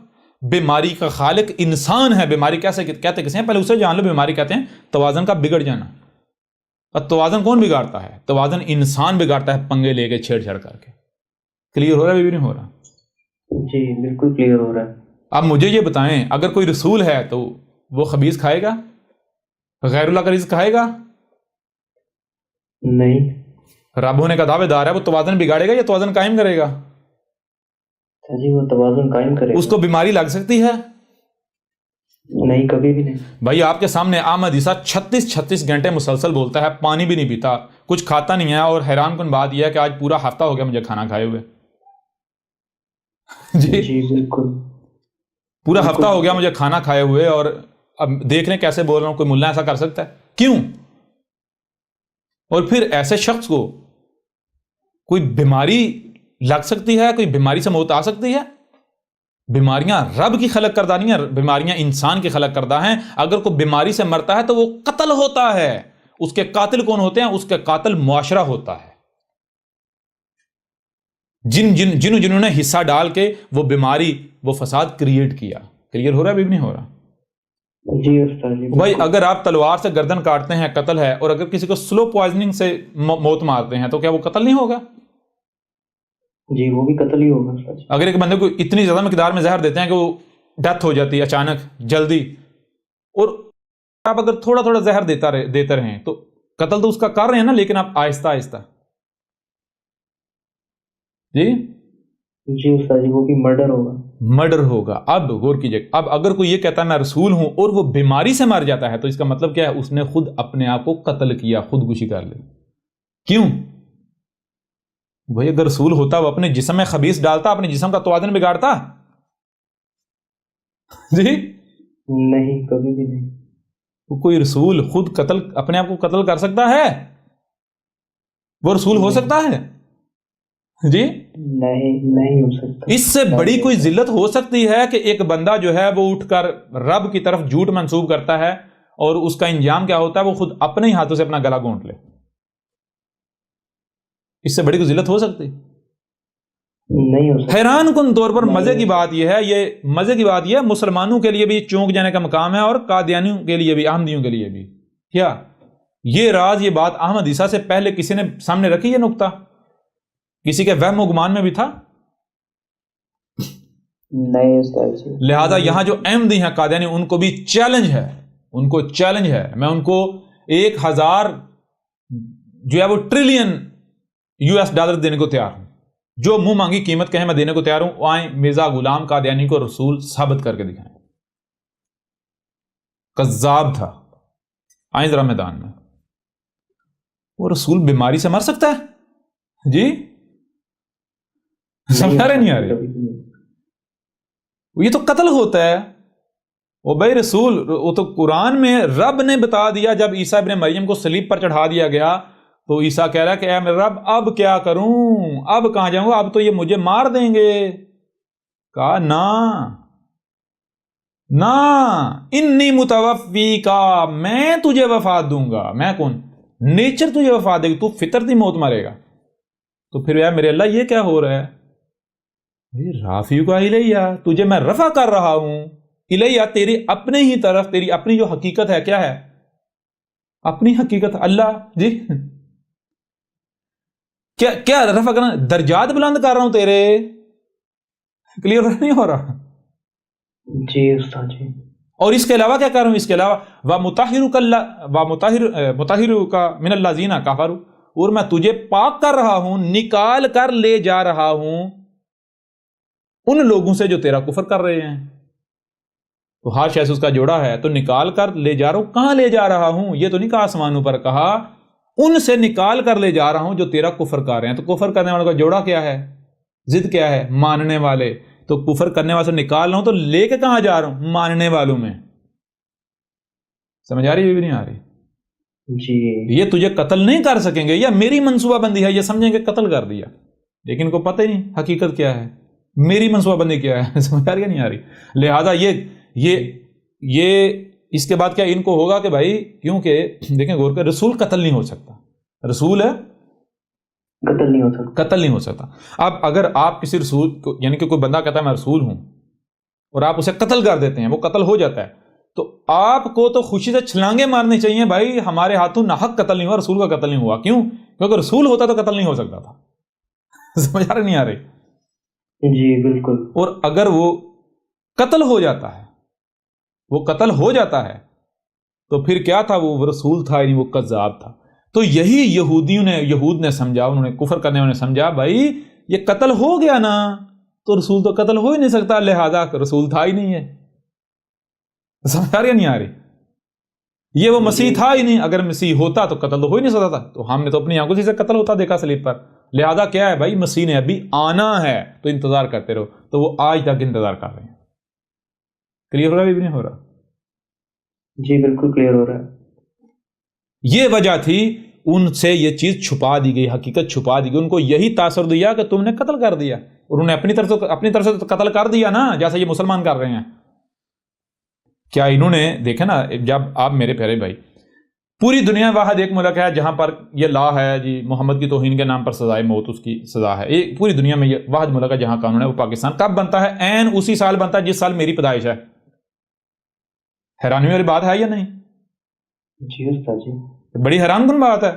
S1: بیماری کا خالق انسان ہے. بیماری کیسے کہتے کسے ہیں؟ پہلے اسے جان لو. بیماری کہتے ہیں توازن کا بگڑ جانا. اور توازن کون بگاڑتا ہے؟ توازن انسان بگاڑتا ہے، پنگے لے کے چھیڑ چھاڑ کر کے. کلیئر ہو رہا ہے بھی نہیں ہو رہا؟
S2: جی بالکل کلیئر ہو رہا ہے.
S1: اب مجھے یہ بتائیں، اگر کوئی رسول ہے تو وہ خبیث کھائے گا؟ غیر اللہ کا رزق کھائے گا؟
S2: نہیں.
S1: رب ہونے کا دعوے دار ہے، وہ توازن بگاڑے گا یا توازن قائم کرے گا؟
S2: جی وہ توازن قائم کرے.
S1: اس کو بیماری لگ سکتی ہے؟
S2: نہیں کبھی بھی نہیں.
S1: بھائی آپ کے سامنے احمد عیسیٰ 36 گھنٹے مسلسل بولتا ہے، پانی بھی نہیں پیتا، کچھ کھاتا نہیں ہے. اور حیران کن بات یہ ہے کہ آج پورا ہفتہ ہو گیا مجھے کھانا کھائے ہوئے.
S2: جی بالکل
S1: پورا ہفتہ ہو گیا مجھے کھانا کھائے ہوئے. اور اب دیکھ رہے کیسے بول رہا ہوں. کوئی ملا ایسا کر سکتا ہے؟ کیوں؟ اور پھر ایسے شخص کو کوئی بیماری لگ سکتی ہے؟ کوئی بیماری سے موت آ سکتی ہے؟ بیماریاں رب کی خلق کردہ نہیں ہیں، بیماریاں انسان کی خلق کردہ ہیں. اگر کوئی بیماری سے مرتا ہے تو وہ قتل ہوتا ہے. اس کے قاتل کون ہوتے ہیں؟ اس کے قاتل معاشرہ ہوتا ہے. جنہوں نے حصہ ڈال کے وہ بیماری، وہ فساد کریٹ کیا. کلیئر ہو رہا ہے بھی نہیں ہو رہا؟
S2: جی استاد جی.
S1: بھائی اگر آپ تلوار سے گردن کاٹتے ہیں قتل ہے، اور اگر کسی کو سلو پوائزننگ سے موت مارتے ہیں تو کیا وہ قتل نہیں ہوگا؟
S2: جی وہ بھی قتل ہی ہوگا استاد جی.
S1: اگر ایک بندے کو اتنی زیادہ مقدار میں زہر دیتے ہیں کہ وہ ڈیتھ ہو جاتی ہے اچانک جلدی، اور آپ اگر تھوڑا تھوڑا زہر دیتے رہیں تو قتل تو اس کا کر رہے ہیں نا، لیکن آپ آہستہ آہستہ. جی
S2: جی استاد جی وہ بھی مرڈر ہوگا.
S1: مرڈر ہوگا. اب غور کیجئے، اب اگر کوئی یہ کہتا ہے میں رسول ہوں اور وہ بیماری سے مر جاتا ہے تو اس کا مطلب کیا ہے؟ اس نے خود اپنے آپ کو قتل کیا، خودکشی کر لی. کیوں؟ بھائی اگر رسول ہوتا وہ اپنے جسم میں خبیث ڈالتا، اپنے جسم کا توازن بگاڑتا؟ جی
S2: نہیں کبھی بھی نہیں.
S1: کوئی رسول خود قتل، اپنے آپ کو قتل کر سکتا ہے؟ وہ رسول ہو سکتا ہے؟ جی
S2: نہیں ہو سکتا.
S1: اس سے بڑی کوئی ذلت ہو سکتی ہے کہ ایک بندہ جو ہے وہ اٹھ کر رب کی طرف جھوٹ منسوب کرتا ہے اور اس کا انجام کیا ہوتا ہے؟ وہ خود اپنے ہی ہاتھوں سے اپنا گلا گھونٹ لے. اس سے بڑی کوئی ذلت ہو سکتی؟
S2: نہیں ہو سکتا.
S1: حیران کن طور پر مزے کی بات یہ ہے مسلمانوں کے لیے بھی چونک جانے کا مقام ہے اور قادیانیوں کے لیے بھی، احمدیوں کے لیے بھی. کیا یہ راز، یہ بات احمد عیسیٰ سے پہلے کسی نے سامنے رکھی؟ یہ نقطہ کسی کے وہم و گمان میں بھی تھا؟
S2: نہیں استاد جی.
S1: لہذا یہاں جو احمدی ہیں قادیانی، ان کو بھی چیلنج ہے، ان کو چیلنج ہے. میں ان کو 1000 جو ہے وہ ٹریلین $US دینے کو تیار ہوں. جو منہ مانگی قیمت کہیں میں دینے کو تیار ہوں. آئیں مرزا غلام قادیانی کو رسول ثابت کر کے دکھائیں. کذاب تھا. آئیں ذرا میدان میں. وہ رسول بیماری سے مر سکتا ہے؟ جی سمجھ رہے نہیں آ رہی؟ یہ تو قتل ہوتا ہے. وہ بھائی رسول، وہ تو قرآن میں رب نے بتا دیا، جب عیسیٰ ابن مریم کو صلیب پر چڑھا دیا گیا تو عیسیٰ کہہ رہا ہے کہ اے میرے رب اب کیا کروں، اب کہاں جاؤں گا، اب تو یہ مجھے مار دیں گے. کہا نہ انی متوفی کا، میں تجھے وفات دوں گا. میں کون؟ نیچر تجھے وفات دے گی، تو فطرتی موت مرے گا. تو پھر اے میرے اللہ یہ کیا ہو رہا ہے؟ رافیو کا الیہ، تجھے میں رفع کر رہا ہوں الیہ، تیری اپنے ہی طرف، تیری اپنی جو حقیقت ہے. کیا ہے اپنی حقیقت؟ اللہ جی کیا رفع کرنا؟ درجات بلند کر رہا ہوں تیرے. کلیئر نہیں ہو رہا؟
S2: جی استاد جی.
S1: اور اس کے علاوہ کیا کر رہا ہوں؟ اس کے علاوہ مطہرک من الذین کفروا، اور میں تجھے پاک کر رہا ہوں، نکال کر لے جا رہا ہوں ان لوگوں سے جو تیرا کفر کر رہے ہیں. تو ہر شخص اس کا جوڑا ہے، تو نکال کر لے جا رہا ہوں. کہاں لے جا رہا ہوں؟ یہ تو نہیں کہا آسمانوں پر، کہا ان سے نکال کر لے جا رہا ہوں جو تیرا کفر کر رہے ہیں. تو کفر کرنے والوں کا جوڑا کیا ہے؟ ضد کیا ہے؟ ماننے والے. تو کفر کرنے والے سے نکال رہا ہوں، تو لے کے کہاں جا رہا ہوں؟ ماننے والوں میں. سمجھ آ رہی ہے بھی نہیں آ رہی؟
S2: جی.
S1: یہ تجھے قتل نہیں کر سکیں گے، یا میری منصوبہ بندی ہے، یہ سمجھیں گے قتل کر دیا، لیکن کو پتہ ہی نہیں حقیقت کیا ہے، میری منصوبہ بندی کیا ہے. سمجھ آ رہی ہے نہیں آ رہی؟ لہذا یہ اس کے بعد کیا ان کو ہوگا کہ بھائی، کیونکہ دیکھیں غور کر، رسول قتل نہیں ہو سکتا، رسول ہے
S2: قتل نہیں ہو سکتا.
S1: اب اگر آپ کسی رسول کو، یعنی کہ کوئی بندہ کہتا ہے میں رسول ہوں، اور آپ اسے قتل کر دیتے ہیں، وہ قتل ہو جاتا ہے، تو آپ کو تو خوشی سے چھلانگے مارنے چاہیے، بھائی ہمارے ہاتھوں ناحق قتل نہیں ہوا، رسول کا قتل نہیں ہوا. کیوں؟ کیونکہ رسول ہوتا تو قتل نہیں ہو سکتا تھا. سمجھ آ رہی نہیں آ رہی؟
S2: جی بالکل.
S1: اور اگر وہ قتل ہو جاتا ہے تو پھر کیا تھا؟ وہ رسول تھا ہی نہیں، وہ کذاب تھا. تو یہی یہود نے سمجھا، انہوں نے کفر کرنے والوں نے سمجھا، بھائی یہ قتل ہو گیا نا، تو رسول تو قتل ہو ہی نہیں سکتا، لہذا رسول تھا ہی نہیں ہے. سمجھ آ رہی ہے نہیں آ رہی؟ یہ وہ مسیح تھا ہی نہیں، اگر مسیح ہوتا تو قتل تو ہو ہی نہیں سکتا تھا. تو ہم نے تو اپنی آنکھوں سے قتل ہوتا دیکھا صلیب پر. لہذا کیا ہے بھائی، مسیح نے ابھی آنا ہے، تو انتظار کرتے رہو. تو وہ آج تک انتظار کر رہے ہیں. کلیئر ہو رہا ہے بھی نہیں ہو رہا؟
S2: جی بالکل کلیئر ہو رہا ہے.
S1: یہ وجہ تھی ان سے یہ چیز چھپا دی گئی، حقیقت چھپا دی گئی. ان کو یہی تاثر دیا کہ تم نے قتل کر دیا، اور انہوں نے اپنی طرف سے قتل کر دیا نا، جیسا یہ مسلمان کر رہے ہیں. کیا انہوں نے دیکھا نا، جب آپ میرے پیارے بھائی، پوری دنیا واحد ایک ملک ہے جہاں پر یہ لا ہے جی، محمد کی توہین کے نام پر سزائے موت اس کی سزا ہے. ایک پوری دنیا میں یہ واحد ملک ہے جہاں قانون ہے، وہ پاکستان. کب بنتا ہے؟ عین اسی سال بنتا ہے جس سال میری پیدائش ہے. حیرانی والی بات ہے یا نہیں؟
S2: جی استاد جی.
S1: بڑی حیران کن بات ہے.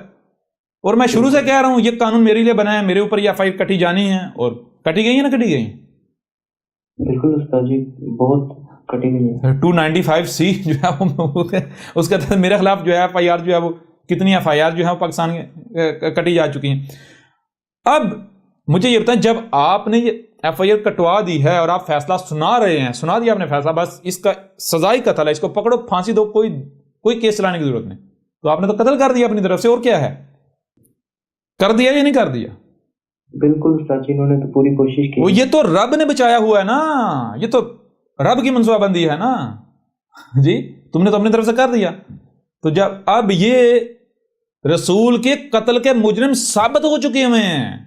S1: اور میں شروع سے کہہ رہا ہوں یہ قانون میرے لیے بنا ہے، میرے اوپر یہ FIR کٹی جانی ہے، اور کٹی گئی ہے نا، کٹی گئی.
S2: بالکل استاد جی، بہت کٹی گئی ہے.
S1: 295C جو ہے اس کے تحت میرے خلاف جو ہے FIR جو ہے وہ کتنی FIR جو ہے وہ پاکستان کے کٹی جا چکی ہیں. اب مجھے یہ بتائیں، جب آپ نے یہ FIR کٹوا دی ہے اور آپ فیصلہ سنا رہے ہیں، سنا دیا آپ نے فیصلہ، بس اس کا سزائی قتل ہے، اس کو پکڑو پھانسی دو، کوئی کیس چلانے کی ضرورت نہیں. تو آپ نے تو قتل کر دیا اپنی طرف سے، اور کیا ہے؟ کر دیا یا نہیں کر دیا؟
S2: بالکل استاد جی، انہوں نے تو پوری کوشش کی.
S1: وہ یہ تو رب نے بچایا ہوا ہے نا، یہ تو رب کی منصوبہ بندی ہے نا جی. تم نے تو اپنی طرف سے کر دیا. تو جب اب یہ رسول کے قتل کے مجرم ثابت ہو چکے ہوئے ہیں،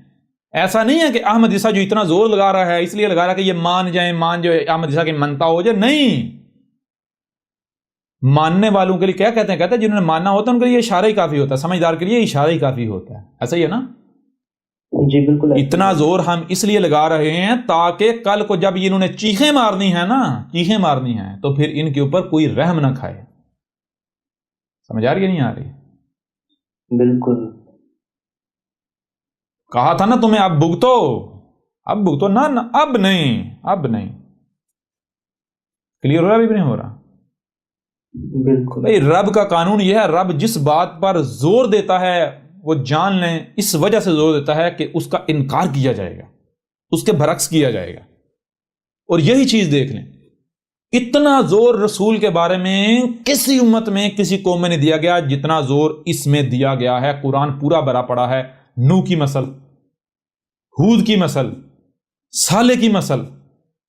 S1: ایسا نہیں ہے کہ احمد عیسیٰ جو اتنا زور لگا رہا ہے اس لیے لگا رہا ہے کہ یہ مان جائیں، احمد عیسیٰ کی منتا ہو جائے. نہیں، ماننے والوں کے لیے کیا کہتے ہیں جنہوں نے ماننا ہوتا ہے ان کے لیے اشارہ ہی کافی ہوتا ہے، سمجھدار کے لیے اشارہ ہی کافی ہوتا ہے. ایسا ہی ہے نا؟
S2: جی بالکل.
S1: اتنا زور ہم اس لیے لگا رہے ہیں تاکہ کل کو جب انہوں نے چیخیں مارنی ہیں تو پھر ان کے اوپر کوئی رحم نہ کھائے. سمجھ آ رہی ہے نہیں آ رہی؟
S2: بالکل.
S1: کہا تھا نا تمہیں اب بھگتو نہ، اب نہیں. کلیئر ہو رہا بھی نہیں ہو رہا؟
S2: بالکل.
S1: بھائی رب کا قانون یہ ہے، رب جس بات پر زور دیتا ہے وہ جان لیں اس وجہ سے زور دیتا ہے کہ اس کا انکار کیا جائے گا، اس کے برعکس کیا جائے گا. اور یہی چیز دیکھ لیں، اتنا زور رسول کے بارے میں کسی امت میں، کسی قوم میں نہیں دیا گیا جتنا زور اس میں دیا گیا ہے. قرآن پورا بھرا پڑا ہے. نوح کی مثل، ہود کی مثل، صالح کی مثل،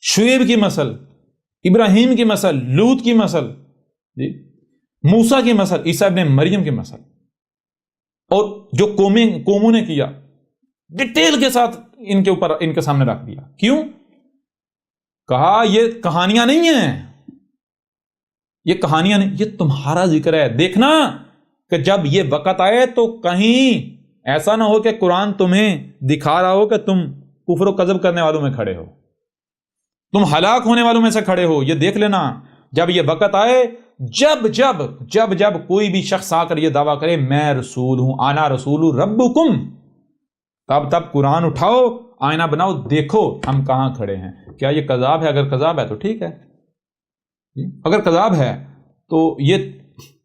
S1: شعیب کی مثل، ابراہیم کی مثل، لوط کی مثل، جی موسیٰ کی مثل، عیسیٰ ابن مریم کی مثل، اور جو قوموں نے کیا ڈیٹیل کے ساتھ ان کے اوپر ان کے سامنے رکھ دیا. کیوں؟ کہا یہ کہانیاں نہیں ہیں، یہ کہانیاں نہیں، یہ تمہارا ذکر ہے. دیکھنا کہ جب یہ وقت آئے تو کہیں ایسا نہ ہو کہ قرآن تمہیں دکھا رہا ہو کہ تم کفر و کذب کرنے والوں میں کھڑے ہو، تم ہلاک ہونے والوں میں سے کھڑے ہو. یہ دیکھ لینا جب یہ وقت آئے، جب کوئی بھی شخص آ کر یہ دعویٰ کرے میں رسول ہوں، آنا رسول ربکم، تب قرآن اٹھاؤ، آئینہ بناؤ، دیکھو ہم کہاں کھڑے ہیں. کیا یہ کذاب ہے؟ اگر کذاب ہے تو ٹھیک ہے، اگر کذاب ہے تو یہ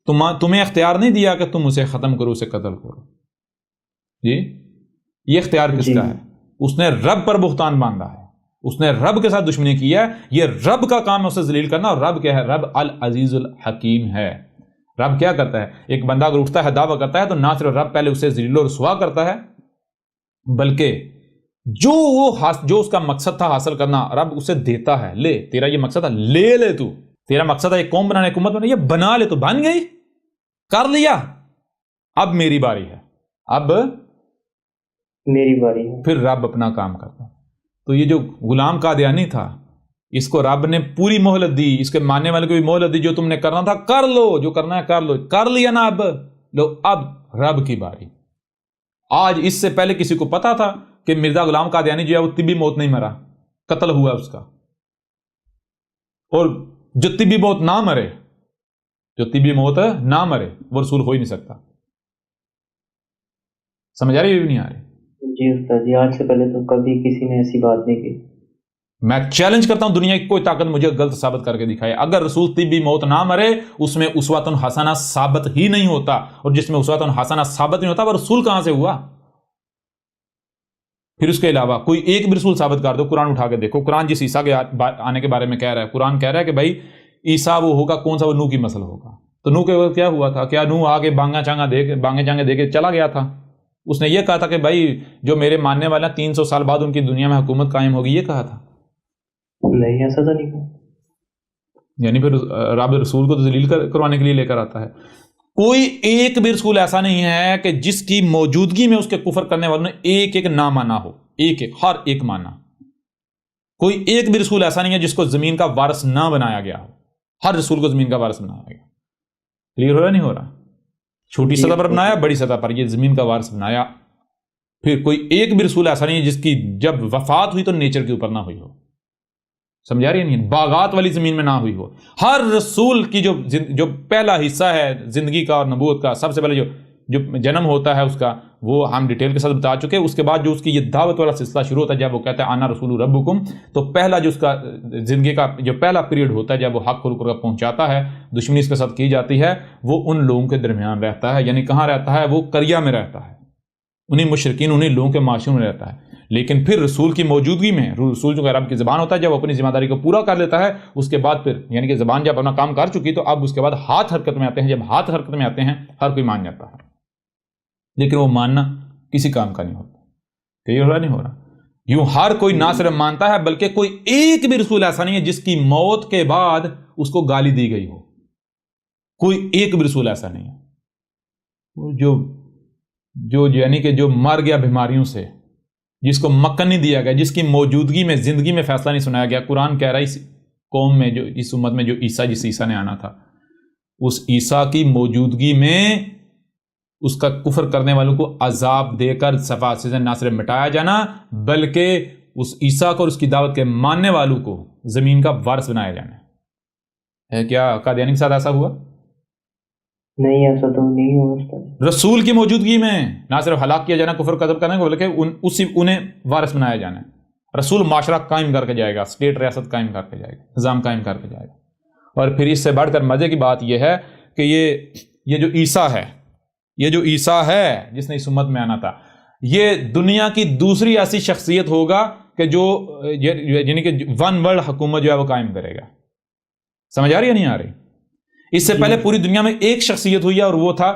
S1: تمہیں اختیار نہیں دیا کہ تم اسے ختم کرو، اسے قتل کرو. جی یہ اختیار کس کا ہے؟ اس نے رب پر بہتان باندھا ہے، اس نے رب کے ساتھ دشمنی کی ہے. یہ رب کا کام ہے اسے ذلیل کرنا، اور رب کیا ہے؟ رب العزیز الحکیم ہے. رب کیا کرتا ہے؟ ایک بندہ اگر اٹھتا ہے دعویٰ کرتا ہے تو نہ صرف رب پہلے اسے ذلیل و رسوا کرتا ہے، بلکہ جو اس کا مقصد تھا حاصل کرنا، رب اسے دیتا ہے. لے تیرا یہ مقصد ہے، لے تو تیرا مقصد ہے ایک قوم بنانے، ایک امت بنانے، یہ بنا لے، تو بن گئی، کر لیا، اب میری باری ہے، اب
S2: میری باری ہے.
S1: پھر رب اپنا کام کرتا ہے. تو یہ جو غلام قادیانی تھا، اس کو رب نے پوری مہلت دی، اس کے ماننے والے کو بھی مہلت دی، جو تم نے کرنا تھا کر لو، جو کرنا ہے کر لو، کر لیا نا، اب لو، اب رب کی باری. آج اس سے پہلے کسی کو پتا تھا کہ مرزا غلام قادیانی جو ہے وہ طبی موت نہیں مرا، قتل ہوا اس کا. اور جو طبی موت نہ مرے، جو طبی موت نہ مرے، وہ رسول ہو ہی نہیں سکتا. سمجھ آ رہی ہے بھی نہیں آ رہی؟
S2: جی استاد جی، آج سے پہلے تو کبھی کسی نے ایسی بات نہیں کی.
S1: میں چیلنج کرتا ہوں دنیا کی کوئی طاقت مجھے غلط ثابت کر کے دکھائے. اگر رسول طبی موت نہ مرے، اس میں اسوۃ حسنہ ثابت ہی نہیں ہوتا، اور جس میں اسوۃ حسنہ ثابت نہیں ہوتا وہ رسول کہاں سے ہوا؟ پھر اس کے علاوہ کوئی ایک بھی رسول ثابت کر دو، قرآن اٹھا کے دیکھو. قرآن جس عیسیٰ کے آنے کے بارے میں کہہ رہا ہے، قرآن کہہ رہا ہے کہ بھائی عیسیٰ وہ ہوگا کون سا؟ وہ نوح کی نسل ہوگا. تو نوح کے وقت کیا ہوا تھا؟ کیا نوح آگے بانگا چانگا دے کے چلا گیا تھا؟ اس نے یہ کہا تھا کہ بھائی جو میرے ماننے والا 300 سال بعد ان کی دنیا میں حکومت قائم ہوگی، یہ کہا تھا؟
S2: نہیں، ایسا تو نہیں کہا.
S1: یعنی پھر رب رسول کو تو ذلیل کروانے کے لیے لے کر آتا ہے. کوئی ایک بھی رسول ایسا نہیں ہے کہ جس کی موجودگی میں اس کے کفر کرنے والوں نے ایک ایک نہ مانا ہو، ہر ایک مانا. کوئی ایک بھی رسول ایسا نہیں ہے جس کو زمین کا وارث نہ بنایا گیا ہو. ہر رسول کو زمین کا وارث بنایا گیا. کلیئر ہو رہا نہیں ہو رہا؟ چھوٹی سطح پر بنایا، بڑی سطح پر یہ زمین کا وارث بنایا. پھر کوئی ایک بھی رسول ایسا نہیں ہے جس کی جب وفات ہوئی تو نیچر کے اوپر نہ ہوئی ہو. سمجھا رہی ہے نہیں؟ باغات والی زمین میں نہ ہوئی ہو. ہر رسول کی جو پہلا حصہ ہے زندگی کا اور نبوت کا، سب سے پہلے جو جنم ہوتا ہے اس کا، وہ ہم ڈیٹیل کے ساتھ بتا چکے. اس کے بعد جو اس کی یہ دعوت والا سلسلہ شروع ہوتا ہے، جب وہ کہتا ہے آنا رسول ربکم، تو پہلا جو اس کا زندگی کا جو پہلا پیریڈ ہوتا ہے، جب وہ حق کو پہنچاتا ہے، دشمنی اس کے ساتھ کی جاتی ہے، وہ ان لوگوں کے درمیان رہتا ہے. یعنی کہاں رہتا ہے؟ وہ قریہ میں رہتا ہے، انہیں مشرکین، انہیں لوگوں کے معاشرے میں رہتا ہے. لیکن پھر رسول کی موجودگی میں، رسول جو عرب کی زبان ہوتا ہے، جب وہ اپنی ذمہ داری کو پورا کر لیتا ہے، اس کے بعد پھر یعنی کہ زبان جب اپنا کام کر چکی، تو اب اس کے بعد ہاتھ حرکت میں آتے ہیں. جب ہاتھ حرکت میں آتے ہیں ہر کوئی مان جاتا ہے، لیکن وہ ماننا کسی کام کا نہیں ہوتا. کلیئر ہو رہا نہیں ہو رہا؟ یوں ہر کوئی نہ صرف مانتا ہے، بلکہ کوئی ایک بھی رسول ایسا نہیں ہے جس کی موت کے بعد اس کو گالی دی گئی ہو. کوئی ایک بھی رسول ایسا نہیں ہے جو یعنی کہ جو مر گیا بیماریوں سے، جس کو مکن نہیں دیا گیا، جس کی موجودگی میں زندگی میں فیصلہ نہیں سنایا گیا. قرآن کہہ رہا ہے اس قوم میں، جو اس امت میں جو جس عیسیٰ نے آنا تھا، اس عیسیٰ کی موجودگی میں اس کا کفر کرنے والوں کو عذاب دے کر صفات سے نہ صرف مٹایا جانا، بلکہ اس عیسیٰ کو اور اس کی دعوت کے ماننے والوں کو زمین کا وارث بنایا جانا ہے. کیا قادیانی کے ساتھ ایسا ہوا؟
S2: نہیں، ایسا تو نہیں ہوا.
S1: رسول کی موجودگی میں نہ صرف ہلاک کیا جانا کفر قذب کرنے کو، بلکہ انہیں وارث بنایا جانا ہے. رسول معاشرہ قائم کر کے جائے گا، اسٹیٹ ریاست قائم کر کے جائے گا، نظام قائم کر کے جائے گا. اور پھر اس سے بڑھ کر مزے کی بات یہ ہے کہ یہ جو عیسیٰ ہے جس نے اس امت میں آنا تھا، یہ دنیا کی دوسری ایسی شخصیت ہوگا کہ جو یعنی کہ ون ورلڈ حکومت جو ہے وہ قائم کرے گا. سمجھ آ رہی ہے نہیں آ رہی؟ اس سے پہلے پوری دنیا میں ایک شخصیت ہوئی ہے، اور وہ تھا